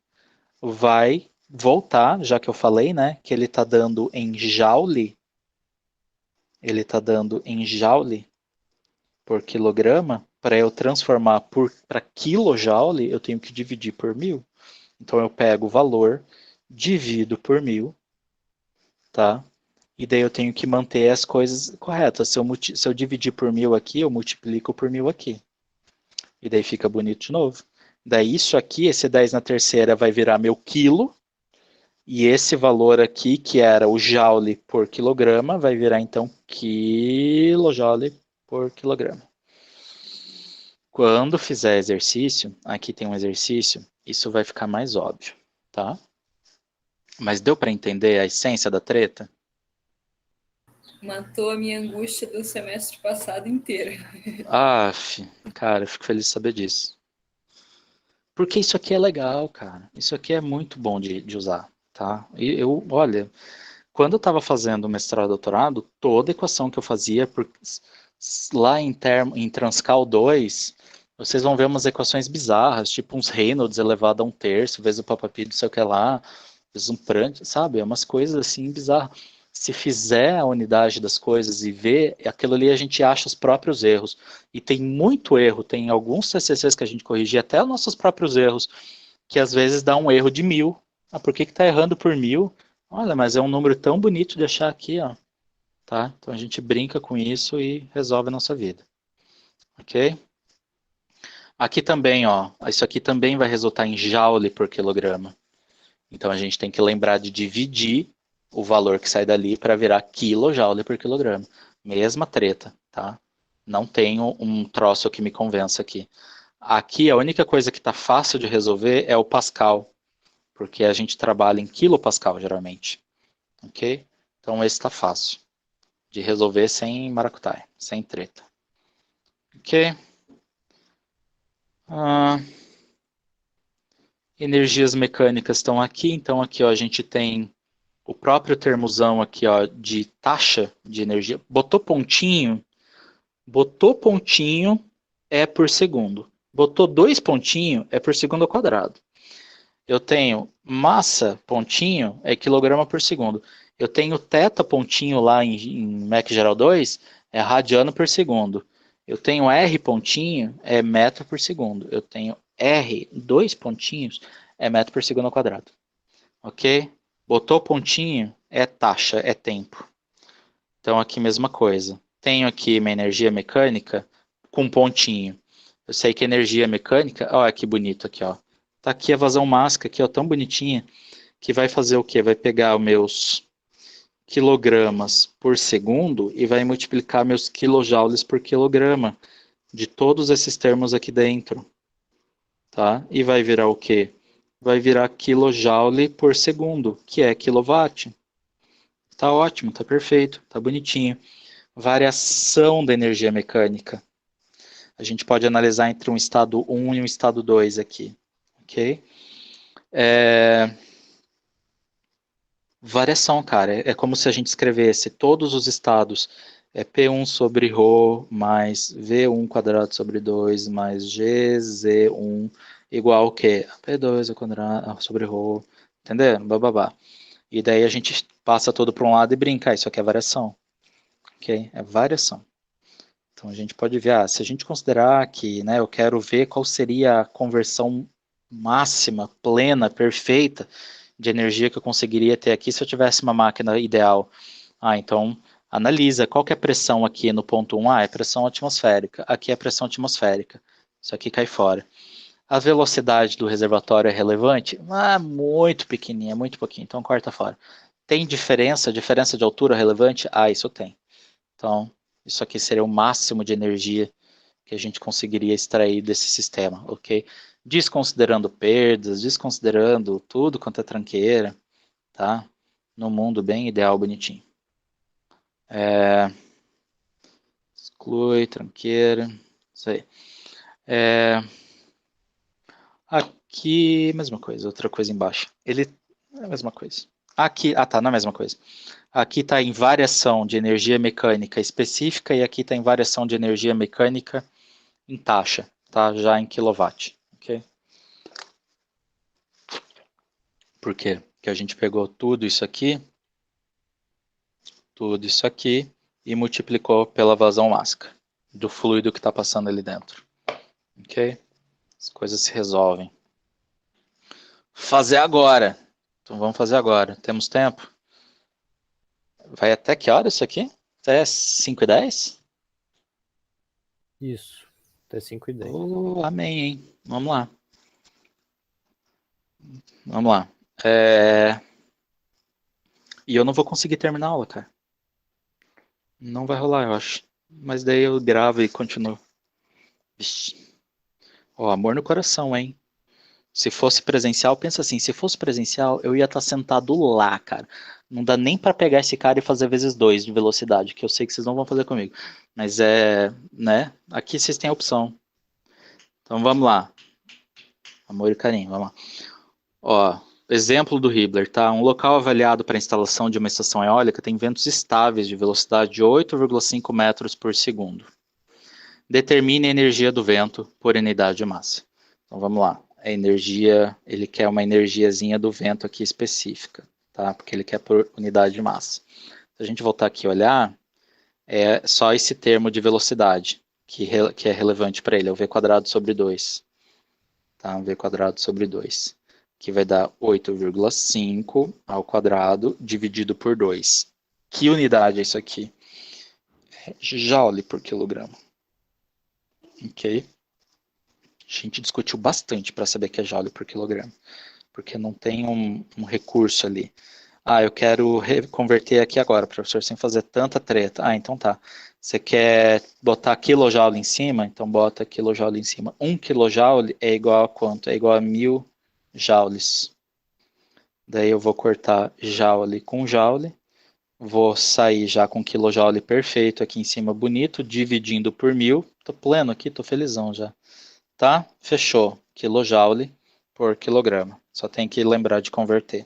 vai voltar, já que eu falei, né, que ele está dando em joule, por quilograma. Para eu transformar para quilojoule, eu tenho que dividir por 1000. Então eu pego o valor, divido por 1000, tá? E daí eu tenho que manter as coisas corretas. Se eu dividir por 1000 aqui, eu multiplico por 1000 aqui. E daí fica bonito de novo. Daí isso aqui, esse 10 na terceira vai virar meu quilo. E esse valor aqui, que era o joule por quilograma, vai virar então quilojoule por quilograma. Quando fizer exercício, aqui tem um exercício, isso vai ficar mais óbvio, tá? Mas deu para entender a essência da treta? Matou a minha angústia do semestre passado inteiro. Cara, eu fico feliz de saber disso. Porque isso aqui é legal, cara. Isso aqui é muito bom de usar, tá? E olha, quando eu estava fazendo mestrado e doutorado, toda equação que eu fazia, lá em Transcal 2, vocês vão ver umas equações bizarras, tipo uns Reynolds elevado a 1/3, vezes o papapi não sei o que lá, vezes um Prandtl, sabe? É umas coisas assim bizarras. Se fizer a unidade das coisas e ver, aquilo ali a gente acha os próprios erros. E tem muito erro, tem alguns TCCs que a gente corrige, até os nossos próprios erros, que às vezes dá um erro de 1000. Por que está errando por 1000? Olha, mas é um número tão bonito de achar aqui, ó. Tá? Então a gente brinca com isso e resolve a nossa vida. Ok? Aqui também, ó, isso aqui também vai resultar em joule por quilograma. Então a gente tem que lembrar de dividir o valor que sai dali para virar quilojoule por quilograma. Mesma treta, tá? Não tenho um troço que me convença aqui. Aqui a única coisa que está fácil de resolver é o Pascal, porque a gente trabalha em quilopascal geralmente, ok? Então esse está fácil de resolver sem maracutaia, sem treta, ok? Energias mecânicas estão aqui, então aqui ó, a gente tem o próprio termozão aqui ó, de taxa de energia. Botou pontinho é por segundo. Botou 2 pontinhos é por segundo ao quadrado. Eu tenho massa pontinho é quilograma por segundo. Eu tenho θ pontinho lá em Mach geral 2 é radiano por segundo. Eu tenho R pontinho é metro por segundo. Eu tenho R, 2 pontinhos, é metro por segundo ao quadrado. Ok? Botou pontinho é taxa, é tempo. Então aqui mesma coisa. Tenho aqui minha energia mecânica com pontinho. Eu sei que energia mecânica, olha que bonito aqui, ó. Tá aqui a vazão mássica, aqui, ó, tão bonitinha, que vai fazer o quê? Vai pegar os meus quilogramas por segundo e vai multiplicar meus quilojoules por quilograma de todos esses termos aqui dentro, tá? E vai virar o quê? Vai virar quilojoule por segundo, que é quilowatt. Tá ótimo, tá perfeito, tá bonitinho. Variação da energia mecânica. A gente pode analisar entre um estado 1 e um estado 2 aqui, ok? Variação, cara, é como se a gente escrevesse todos os estados, P1 sobre ρ mais V1 quadrado sobre 2 mais GZ1 igual ao quê? P2 ao quadrado sobre ρ, entendeu? Bababá. E daí a gente passa todo para um lado e brinca, isso aqui é variação, ok? É variação. Então a gente pode ver, se a gente considerar que, né, eu quero ver qual seria a conversão máxima, plena, perfeita de energia que eu conseguiria ter aqui se eu tivesse uma máquina ideal. Então analisa qual que é a pressão aqui no ponto 1, é pressão atmosférica, aqui é pressão atmosférica, isso aqui cai fora. A velocidade do reservatório é relevante? Muito pequenininha, muito pouquinho, então corta fora. Tem diferença de altura relevante? Isso tem. Então, isso aqui seria o máximo de energia que a gente conseguiria extrair desse sistema, ok? Desconsiderando perdas, desconsiderando tudo quanto é tranqueira, tá? No mundo bem ideal, bonitinho. Exclui, tranqueira, isso aí. Aqui, mesma coisa, outra coisa embaixo. Ele é a mesma coisa. Aqui, tá, não é a mesma coisa. Aqui está em variação de energia mecânica específica e aqui está em variação de energia mecânica em taxa, tá? Já em quilowatt, ok? Por quê? Porque a gente pegou tudo isso aqui e multiplicou pela vazão mássica do fluido que está passando ali dentro, ok? As coisas se resolvem. Fazer agora. Então vamos fazer agora. Temos tempo? Vai até que hora isso aqui? Até 5h10? Isso, até 5h10. Amém, hein? Vamos lá. Vamos lá. E eu não vou conseguir terminar a aula, cara. Não vai rolar, eu acho. Mas daí eu gravo e continuo. Vixe. Amor no coração, hein? Se fosse presencial, pensa assim, se fosse presencial, eu ia estar sentado lá, cara. Não dá nem para pegar esse cara e fazer vezes 2 de velocidade, que eu sei que vocês não vão fazer comigo. Mas né? Aqui vocês têm a opção. Então vamos lá. Amor e carinho, vamos lá. Exemplo do Hibbeler, tá? Um local avaliado para a instalação de uma estação eólica tem ventos estáveis de velocidade de 8,5 metros por segundo. Determine a energia do vento por unidade de massa. Então vamos lá. A energia, ele quer uma energiazinha do vento aqui específica, tá? Porque ele quer por unidade de massa. Se a gente voltar aqui e olhar, é só esse termo de velocidade que é relevante para ele, é o v quadrado sobre 2. Tá? V quadrado sobre 2. Que vai dar 8,5 ao quadrado dividido por 2. Que unidade é isso aqui? É joule por quilograma. Ok? A gente discutiu bastante para saber que é joule por quilograma, porque não tem um recurso ali. Ah, eu quero converter aqui agora, professor, sem fazer tanta treta. Ah, então tá. Você quer botar quilojoule em cima? Então bota quilojoule em cima. 1 quilojoule é igual a quanto? É igual a 1000 joules. Daí eu vou cortar joule com joule. Vou sair já com quilojoule perfeito aqui em cima, bonito, dividindo por 1000. Tô pleno aqui, tô felizão já. Tá? Fechou. Kilojoule por quilograma. Só tem que lembrar de converter.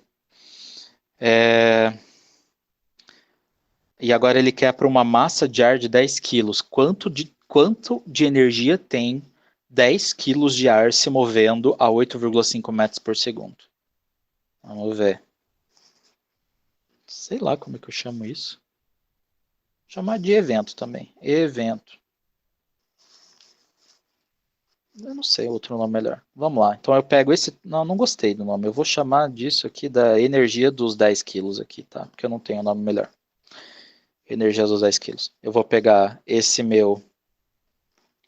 E agora ele quer para uma massa de ar de 10 quilos. Quanto de energia tem 10 quilos de ar se movendo a 8,5 metros por segundo? Vamos ver. Sei lá como é que eu chamo isso. Vou chamar de evento também. Evento. Eu não sei outro nome melhor. Vamos lá. Então eu pego esse... Não gostei do nome. Eu vou chamar disso aqui da energia dos 10 quilos aqui, tá? Porque eu não tenho nome melhor. Energia dos 10 quilos. Eu vou pegar esse meu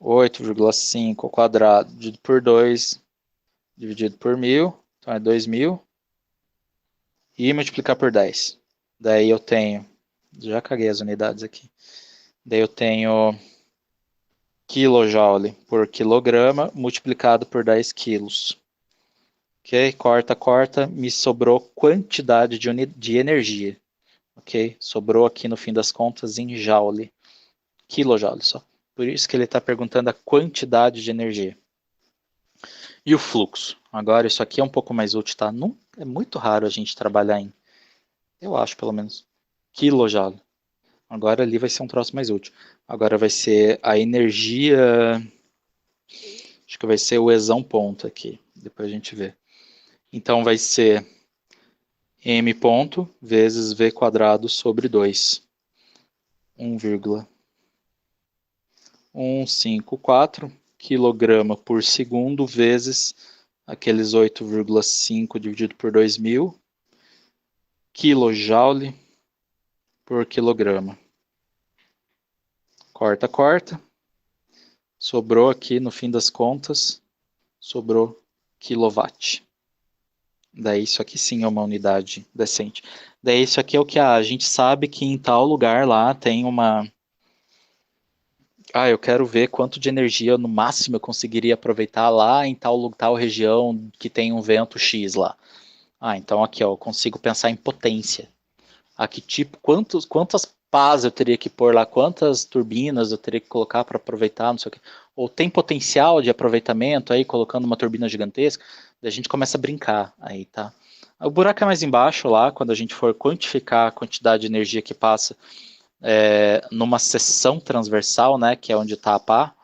8,5 ao quadrado dividido por 2, dividido por 1000. Então é 2000. E multiplicar por 10. Daí eu tenho... Já caguei as unidades aqui. Daí eu tenho... Kilojoule por quilograma multiplicado por 10 quilos. Ok? Corta, corta. Me sobrou quantidade de energia. Ok? Sobrou aqui no fim das contas em joule. Kilojoule só. Por isso que ele está perguntando a quantidade de energia. E o fluxo? Agora isso aqui é um pouco mais útil, tá? Não, é muito raro a gente trabalhar em... Eu acho, pelo menos. Kilojoule. Agora ali vai ser um troço mais útil. Agora vai ser a energia... Acho que vai ser o exão ponto aqui. Depois a gente vê. Então vai ser m ponto vezes v quadrado sobre 2. 1,154 quilograma por segundo vezes aqueles 8,5 dividido por 2000 kilojoule por quilograma. Corta, corta. Sobrou aqui, no fim das contas, sobrou quilowatt. Daí isso aqui sim é uma unidade decente. Daí isso aqui é o que a gente sabe que em tal lugar lá tem uma... Ah, eu quero ver quanto de energia no máximo eu conseguiria aproveitar lá em tal região que tem um vento X lá. Ah, então aqui ó, eu consigo pensar em potência. Aqui tipo, quantas pás eu teria que pôr lá, quantas turbinas eu teria que colocar para aproveitar, não sei o quê. Ou tem potencial de aproveitamento aí, colocando uma turbina gigantesca, daí a gente começa a brincar aí, tá? O buraco é mais embaixo lá, quando a gente for quantificar a quantidade de energia que passa numa seção transversal, né, que é onde está a pá,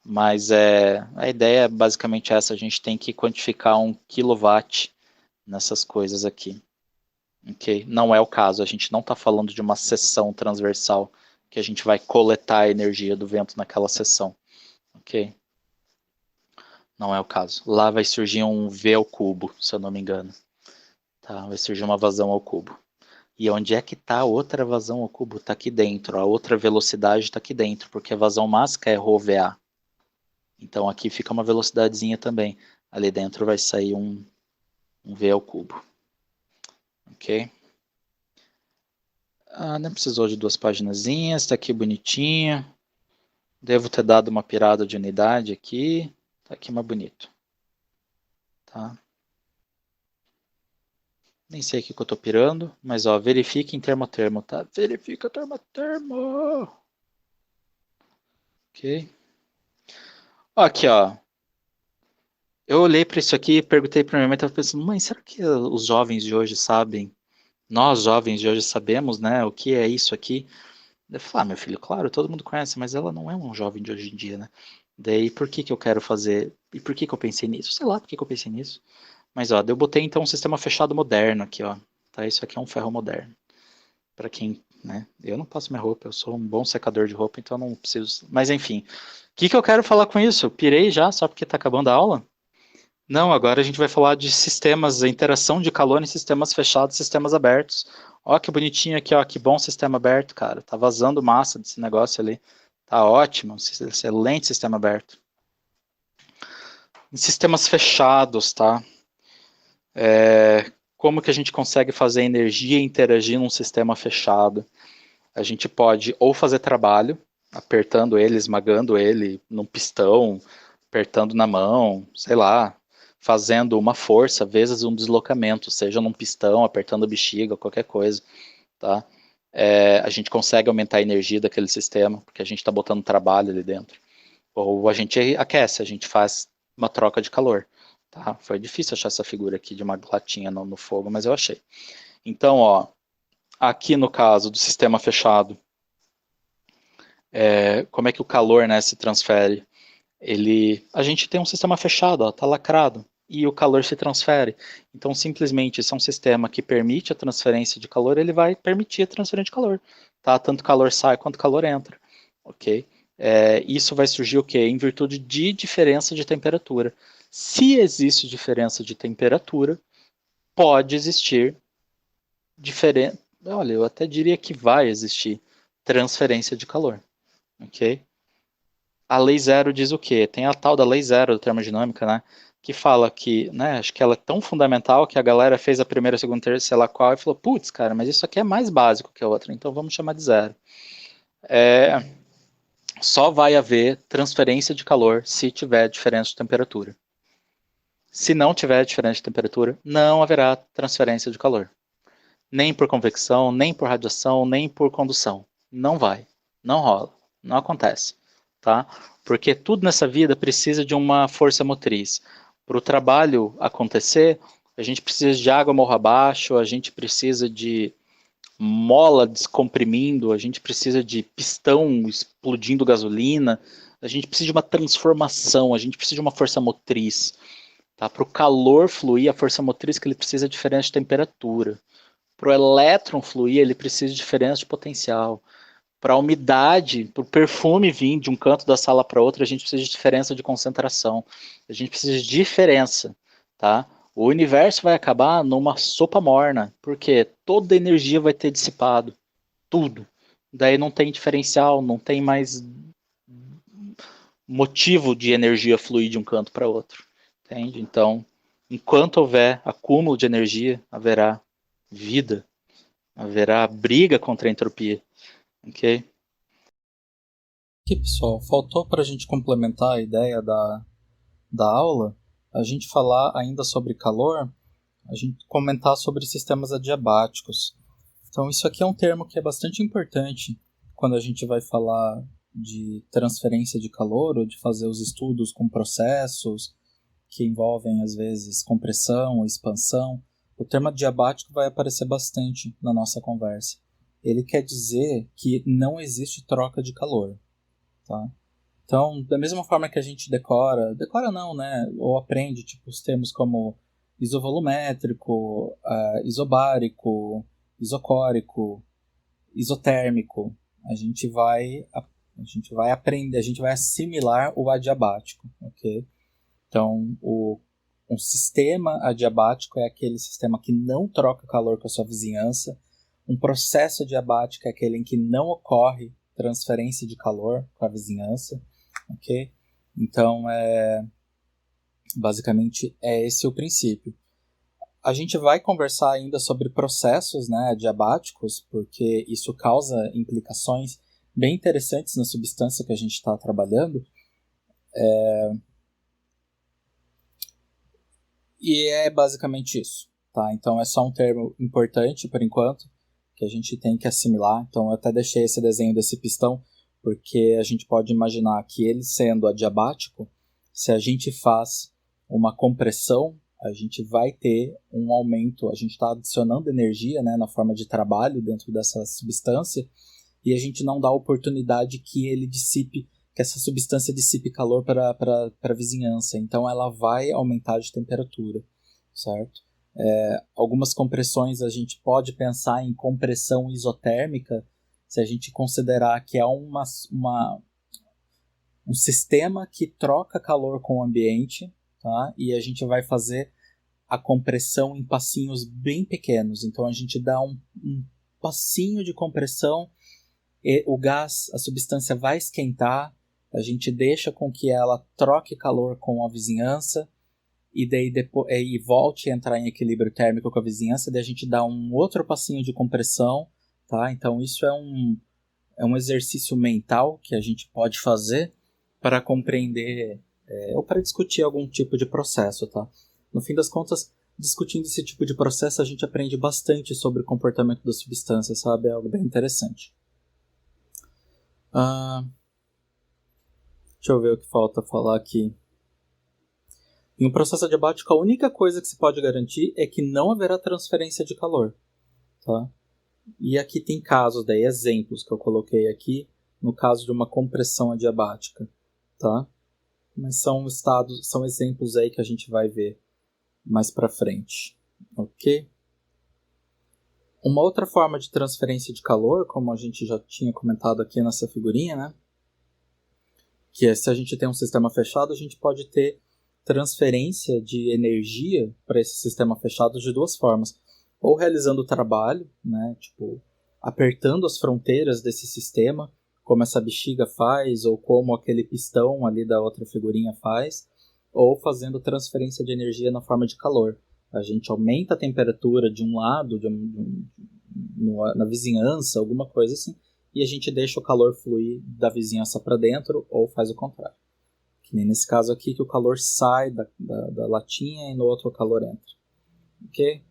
mas a ideia é basicamente essa, a gente tem que quantificar 1 kW nessas coisas aqui. Okay? Não é o caso, a gente não está falando de uma seção transversal que a gente vai coletar a energia do vento naquela seção. Ok? Não é o caso. Lá vai surgir um V ao cubo, se eu não me engano. Tá? Vai surgir uma vazão ao cubo. E onde é que está a outra vazão ao cubo? Está aqui dentro. A outra velocidade está aqui dentro, porque a vazão máxima é ρVA. Então aqui fica uma velocidadezinha também. Ali dentro vai sair um V ao cubo. Ok? Ah, não precisou de 2 paginazinhas, está aqui bonitinho. Devo ter dado uma pirada de unidade aqui. Está aqui mais bonito. Tá? Nem sei o que eu estou pirando, mas ó, verifique em termo a termo, tá? Verifica termo a termo. Ok. Aqui, ó. Eu olhei para isso aqui e perguntei para minha mãe, estava pensando, mãe, será que os jovens de hoje sabem? Nós, jovens de hoje, sabemos, né, o que é isso aqui? Eu falei, meu filho, claro, todo mundo conhece, mas ela não é um jovem de hoje em dia, né? Daí, por que eu quero fazer? E por que eu pensei nisso? Sei lá por que eu pensei nisso. Mas, ó, eu botei, então, um sistema fechado moderno aqui, ó. Tá, isso aqui é um ferro moderno. Para quem, né? Eu não passo minha roupa, eu sou um bom secador de roupa, então eu não preciso... Mas, enfim. O que eu quero falar com isso? Eu pirei já, só porque tá acabando a aula? Não, agora a gente vai falar de sistemas, interação de calor em sistemas fechados, sistemas abertos. Ó que bonitinho aqui, ó, que bom sistema aberto, cara. Tá vazando massa desse negócio ali. Tá ótimo, excelente sistema aberto. Em sistemas fechados, tá? como que a gente consegue fazer a energia interagir num sistema fechado? A gente pode ou fazer trabalho, apertando ele, esmagando ele num pistão, apertando na mão, sei lá, fazendo uma força vezes um deslocamento, seja num pistão, apertando a bexiga, qualquer coisa, tá? A gente consegue aumentar a energia daquele sistema, porque a gente está botando trabalho ali dentro. Ou a gente aquece, a gente faz uma troca de calor. Tá? Foi difícil achar essa figura aqui de uma latinha no fogo, mas eu achei. Então, ó, aqui no caso do sistema fechado, como é que o calor, né, se transfere? A gente tem um sistema fechado, está lacrado, e o calor se transfere. Então, simplesmente, se é um sistema que permite a transferência de calor, ele vai permitir a transferência de calor. Tá? Tanto calor sai quanto calor entra. Ok? Isso vai surgir o quê? Em virtude de diferença de temperatura. Se existe diferença de temperatura, pode existir diferença. Olha, eu até diria que vai existir transferência de calor. Ok? A lei zero diz o quê? Tem a tal da lei zero da termodinâmica, né? Que fala que, né, acho que ela é tão fundamental que a galera fez a primeira, segunda, terceira, sei lá qual, e falou, putz, cara, mas isso aqui é mais básico que a outra, então vamos chamar de zero. Só vai haver transferência de calor se tiver diferença de temperatura. Se não tiver diferença de temperatura, não haverá transferência de calor. Nem por convecção, nem por radiação, nem por condução. Não vai, não rola, não acontece. Tá? Porque tudo nessa vida precisa de uma força motriz. Para o trabalho acontecer, a gente precisa de água morro abaixo, a gente precisa de mola descomprimindo, a gente precisa de pistão explodindo gasolina, a gente precisa de uma transformação, a gente precisa de uma força motriz. Tá? Para o calor fluir, a força motriz que ele precisa é diferença de temperatura. Para o elétron fluir, ele precisa de diferença de potencial. Para a umidade, para o perfume vir de um canto da sala para outro, a gente precisa de diferença de concentração. A gente precisa de diferença, tá? O universo vai acabar numa sopa morna, porque toda a energia vai ter dissipado, tudo. Daí não tem diferencial, não tem mais motivo de energia fluir de um canto para outro, entende? Então, enquanto houver acúmulo de energia, haverá vida, haverá briga contra a entropia, ok? Aqui, pessoal, faltou para a gente complementar a ideia da aula, a gente falar ainda sobre calor, a gente comentar sobre sistemas adiabáticos. Então, isso aqui é um termo que é bastante importante quando a gente vai falar de transferência de calor ou de fazer os estudos com processos que envolvem, às vezes, compressão ou expansão. O termo adiabático vai aparecer bastante na nossa conversa. Ele quer dizer que não existe troca de calor. Tá? Então, da mesma forma que a gente decora não, né? Ou aprende tipo, os termos como isovolumétrico, isobárico, isocórico, isotérmico, a gente vai aprender, a gente vai assimilar o adiabático, ok? Então, um sistema adiabático é aquele sistema que não troca calor com a sua vizinhança. Um processo adiabático é aquele em que não ocorre transferência de calor com a vizinhança, ok? Então, basicamente, esse o princípio. A gente vai conversar ainda sobre processos, né, adiabáticos, porque isso causa implicações bem interessantes na substância que a gente está trabalhando. E é basicamente isso. Tá? Então, é só um termo importante, por enquanto, que a gente tem que assimilar. Então, eu até deixei esse desenho desse pistão, porque a gente pode imaginar que ele sendo adiabático, se a gente faz uma compressão, a gente vai ter um aumento, a gente está adicionando energia, né, na forma de trabalho dentro dessa substância, e a gente não dá a oportunidade que ele dissipe, que essa substância dissipe calor para a vizinhança. Então ela vai aumentar de temperatura, certo? Algumas compressões a gente pode pensar em compressão isotérmica, se a gente considerar que é um sistema que troca calor com o ambiente, tá? E a gente vai fazer a compressão em passinhos bem pequenos. Então a gente dá um passinho de compressão, e o gás, a substância vai esquentar, a gente deixa com que ela troque calor com a vizinhança, e daí depois, e volte a entrar em equilíbrio térmico com a vizinhança, daí a gente dá um outro passinho de compressão, tá? Então isso é um exercício mental que a gente pode fazer para compreender ou para discutir algum tipo de processo, tá? No fim das contas, discutindo esse tipo de processo, a gente aprende bastante sobre o comportamento da substância, sabe? É algo bem interessante. Deixa eu ver o que falta falar aqui. Em um processo adiabático, a única coisa que se pode garantir é que não haverá transferência de calor, tá? E aqui tem casos, daí exemplos que eu coloquei aqui, no caso de uma compressão adiabática, tá? Mas são exemplos aí que a gente vai ver mais para frente, ok? Uma outra forma de transferência de calor, como a gente já tinha comentado aqui nessa figurinha, né? Que é, se a gente tem um sistema fechado, a gente pode ter transferência de energia para esse sistema fechado de duas formas. Ou realizando o trabalho, né, tipo, apertando as fronteiras desse sistema, como essa bexiga faz, ou como aquele pistão ali da outra figurinha faz, ou fazendo transferência de energia na forma de calor. A gente aumenta a temperatura de um lado, na vizinhança, alguma coisa assim, e a gente deixa o calor fluir da vizinhança para dentro, ou faz o contrário. Que nem nesse caso aqui, que o calor sai da latinha e no outro o calor entra. Ok?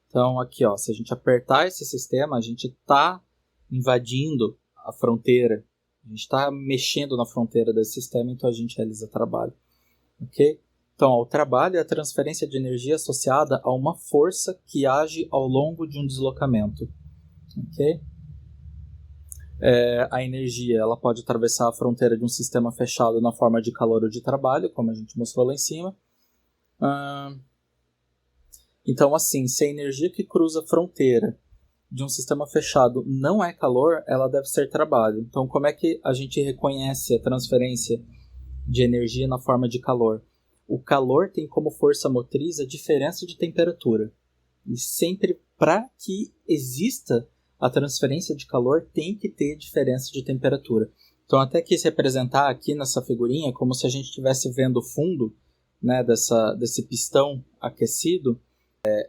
Então aqui, ó, se a gente apertar esse sistema, a gente está invadindo a fronteira, a gente está mexendo na fronteira desse sistema, então a gente realiza trabalho. Ok? Então, ó, o trabalho é a transferência de energia associada a uma força que age ao longo de um deslocamento. Ok? A energia ela pode atravessar a fronteira de um sistema fechado na forma de calor ou de trabalho, como a gente mostrou lá em cima. Então, assim, se a energia que cruza a fronteira de um sistema fechado não é calor, ela deve ser trabalho. Então, como é que a gente reconhece a transferência de energia na forma de calor? O calor tem como força motriz a diferença de temperatura. E sempre, para que exista a transferência de calor, tem que ter diferença de temperatura. Então, até quis representar aqui nessa figurinha como se a gente estivesse vendo o fundo, né, desse pistão aquecido.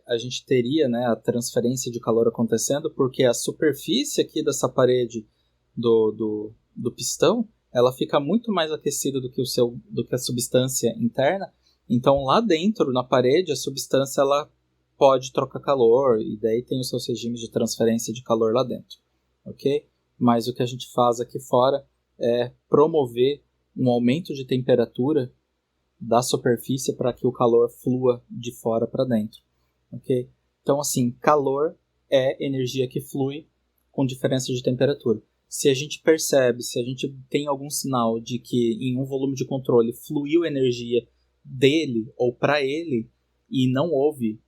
A gente teria, né, a transferência de calor acontecendo, porque a superfície aqui dessa parede do pistão, ela fica muito mais aquecida do que a substância interna. Então, lá dentro, na parede, a substância ela pode trocar calor, e daí tem os seus regimes de transferência de calor lá dentro, ok? Mas o que a gente faz aqui fora é promover um aumento de temperatura da superfície para que o calor flua de fora para dentro, ok? Então, assim, calor é energia que flui com diferença de temperatura. Se a gente percebe, se a gente tem algum sinal de que em um volume de controle fluiu energia dele ou para ele e não houve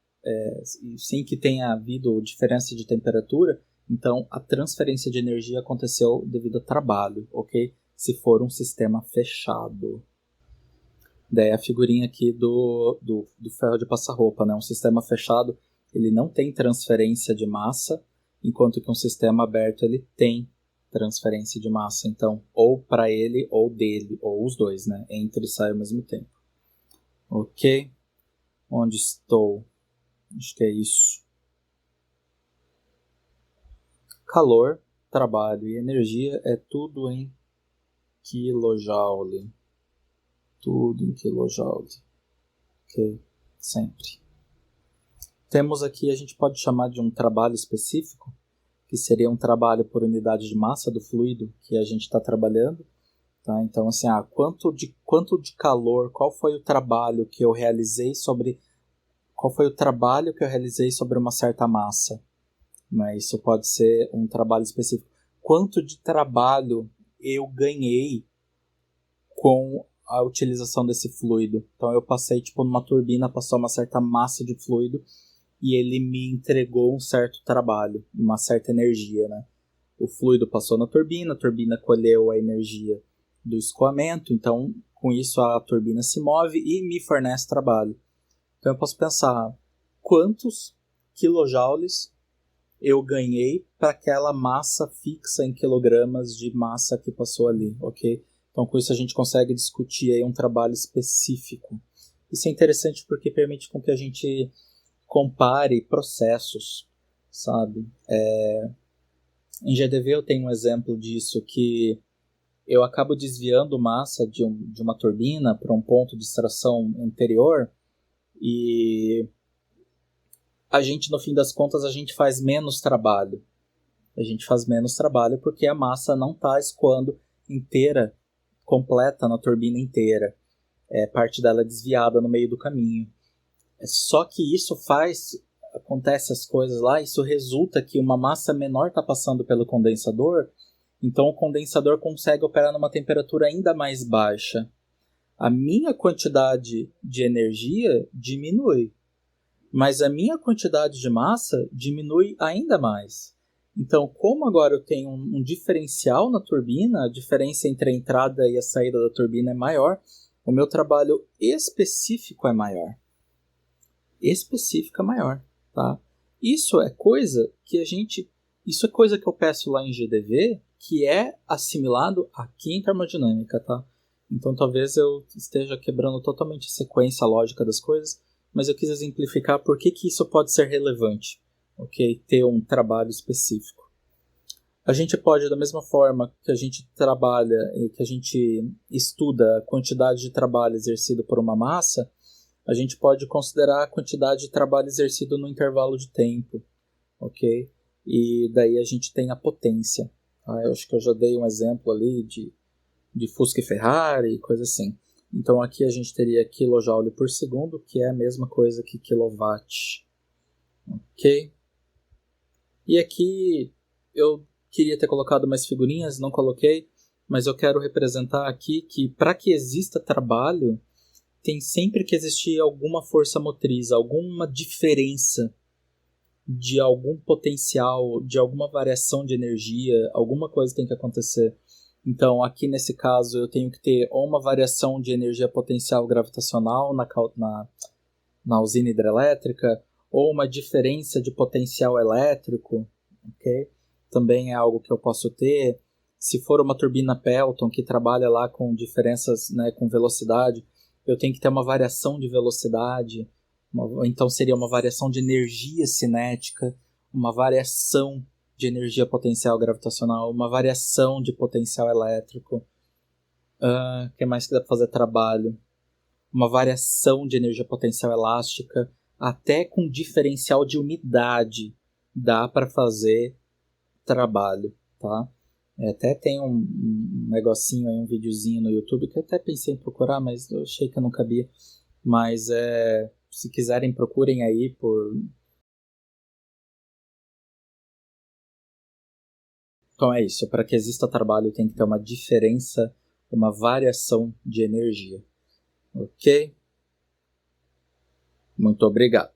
sem que tenha havido diferença de temperatura, então a transferência de energia aconteceu devido a trabalho, ok? Se for um sistema fechado. Daí a figurinha aqui do ferro de passar roupa, né? Um sistema fechado, ele não tem transferência de massa, enquanto que um sistema aberto, ele tem transferência de massa. Então, ou para ele, ou dele, ou os dois, né? Entra e sai ao mesmo tempo. Ok? Onde estou? Acho que é isso. Calor, trabalho e energia é tudo em kilojoule. Tudo em kilojoule. Ok? Sempre. Temos aqui, a gente pode chamar de um trabalho específico, que seria um trabalho por unidade de massa do fluido que a gente está trabalhando. Tá? Então, assim, quanto de calor, qual foi o trabalho que eu realizei sobre uma certa massa? Né? Isso pode ser um trabalho específico. Quanto de trabalho eu ganhei com a utilização desse fluido? Então, eu passei, numa turbina, passou uma certa massa de fluido e ele me entregou um certo trabalho, uma certa energia, né? O fluido passou na turbina, a turbina colheu a energia do escoamento, então, com isso, a turbina se move e me fornece trabalho. Então eu posso pensar quantos kilojoules eu ganhei para aquela massa fixa em quilogramas de massa que passou ali, ok? Então com isso a gente consegue discutir aí um trabalho específico. Isso é interessante porque permite com que a gente compare processos, sabe? Em GDV eu tenho um exemplo disso, que eu acabo desviando massa de uma turbina para um ponto de extração anterior e a gente, no fim das contas, a gente faz menos trabalho. A gente faz menos trabalho porque a massa não está escoando inteira, completa na turbina inteira. Parte dela é desviada no meio do caminho. Só que isso acontece as coisas lá, isso resulta que uma massa menor está passando pelo condensador, então o condensador consegue operar numa temperatura ainda mais baixa. A minha quantidade de energia diminui, mas a minha quantidade de massa diminui ainda mais. Então, como agora eu tenho um diferencial na turbina, a diferença entre a entrada e a saída da turbina é maior, o meu trabalho específico é maior. Específica maior, tá? Isso é coisa que eu peço lá em GDV, que é assimilado aqui em termodinâmica, tá? Então talvez eu esteja quebrando totalmente a sequência lógica das coisas, mas eu quis exemplificar por que isso pode ser relevante, ok? Ter um trabalho específico. A gente pode, da mesma forma que a gente trabalha e que a gente estuda a quantidade de trabalho exercido por uma massa, a gente pode considerar a quantidade de trabalho exercido no intervalo de tempo, ok? E daí a gente tem a potência. Tá? Eu acho que eu já dei um exemplo ali de Fusca e Ferrari, coisa assim. Então aqui a gente teria kJ por segundo, que é a mesma coisa que kilowatt, ok? E aqui eu queria ter colocado mais figurinhas, não coloquei, mas eu quero representar aqui que para que exista trabalho, tem sempre que existir alguma força motriz, alguma diferença de algum potencial, de alguma variação de energia, alguma coisa tem que acontecer. Então, aqui nesse caso, eu tenho que ter ou uma variação de energia potencial gravitacional na usina hidrelétrica, ou uma diferença de potencial elétrico, ok? Também é algo que eu posso ter. Se for uma turbina Pelton que trabalha lá com diferenças, né, com velocidade, eu tenho que ter uma variação de velocidade, então seria uma variação de energia cinética, uma variação de energia potencial gravitacional, uma variação de potencial elétrico. O que mais que dá para fazer trabalho? Uma variação de energia potencial elástica, até com diferencial de umidade dá para fazer trabalho, tá? Até tem um negocinho aí, um videozinho no YouTube que eu até pensei em procurar, mas eu achei que eu não cabia. Mas se quiserem, procurem aí por... Então é isso, para que exista trabalho tem que ter uma diferença, uma variação de energia. Ok? Muito obrigado.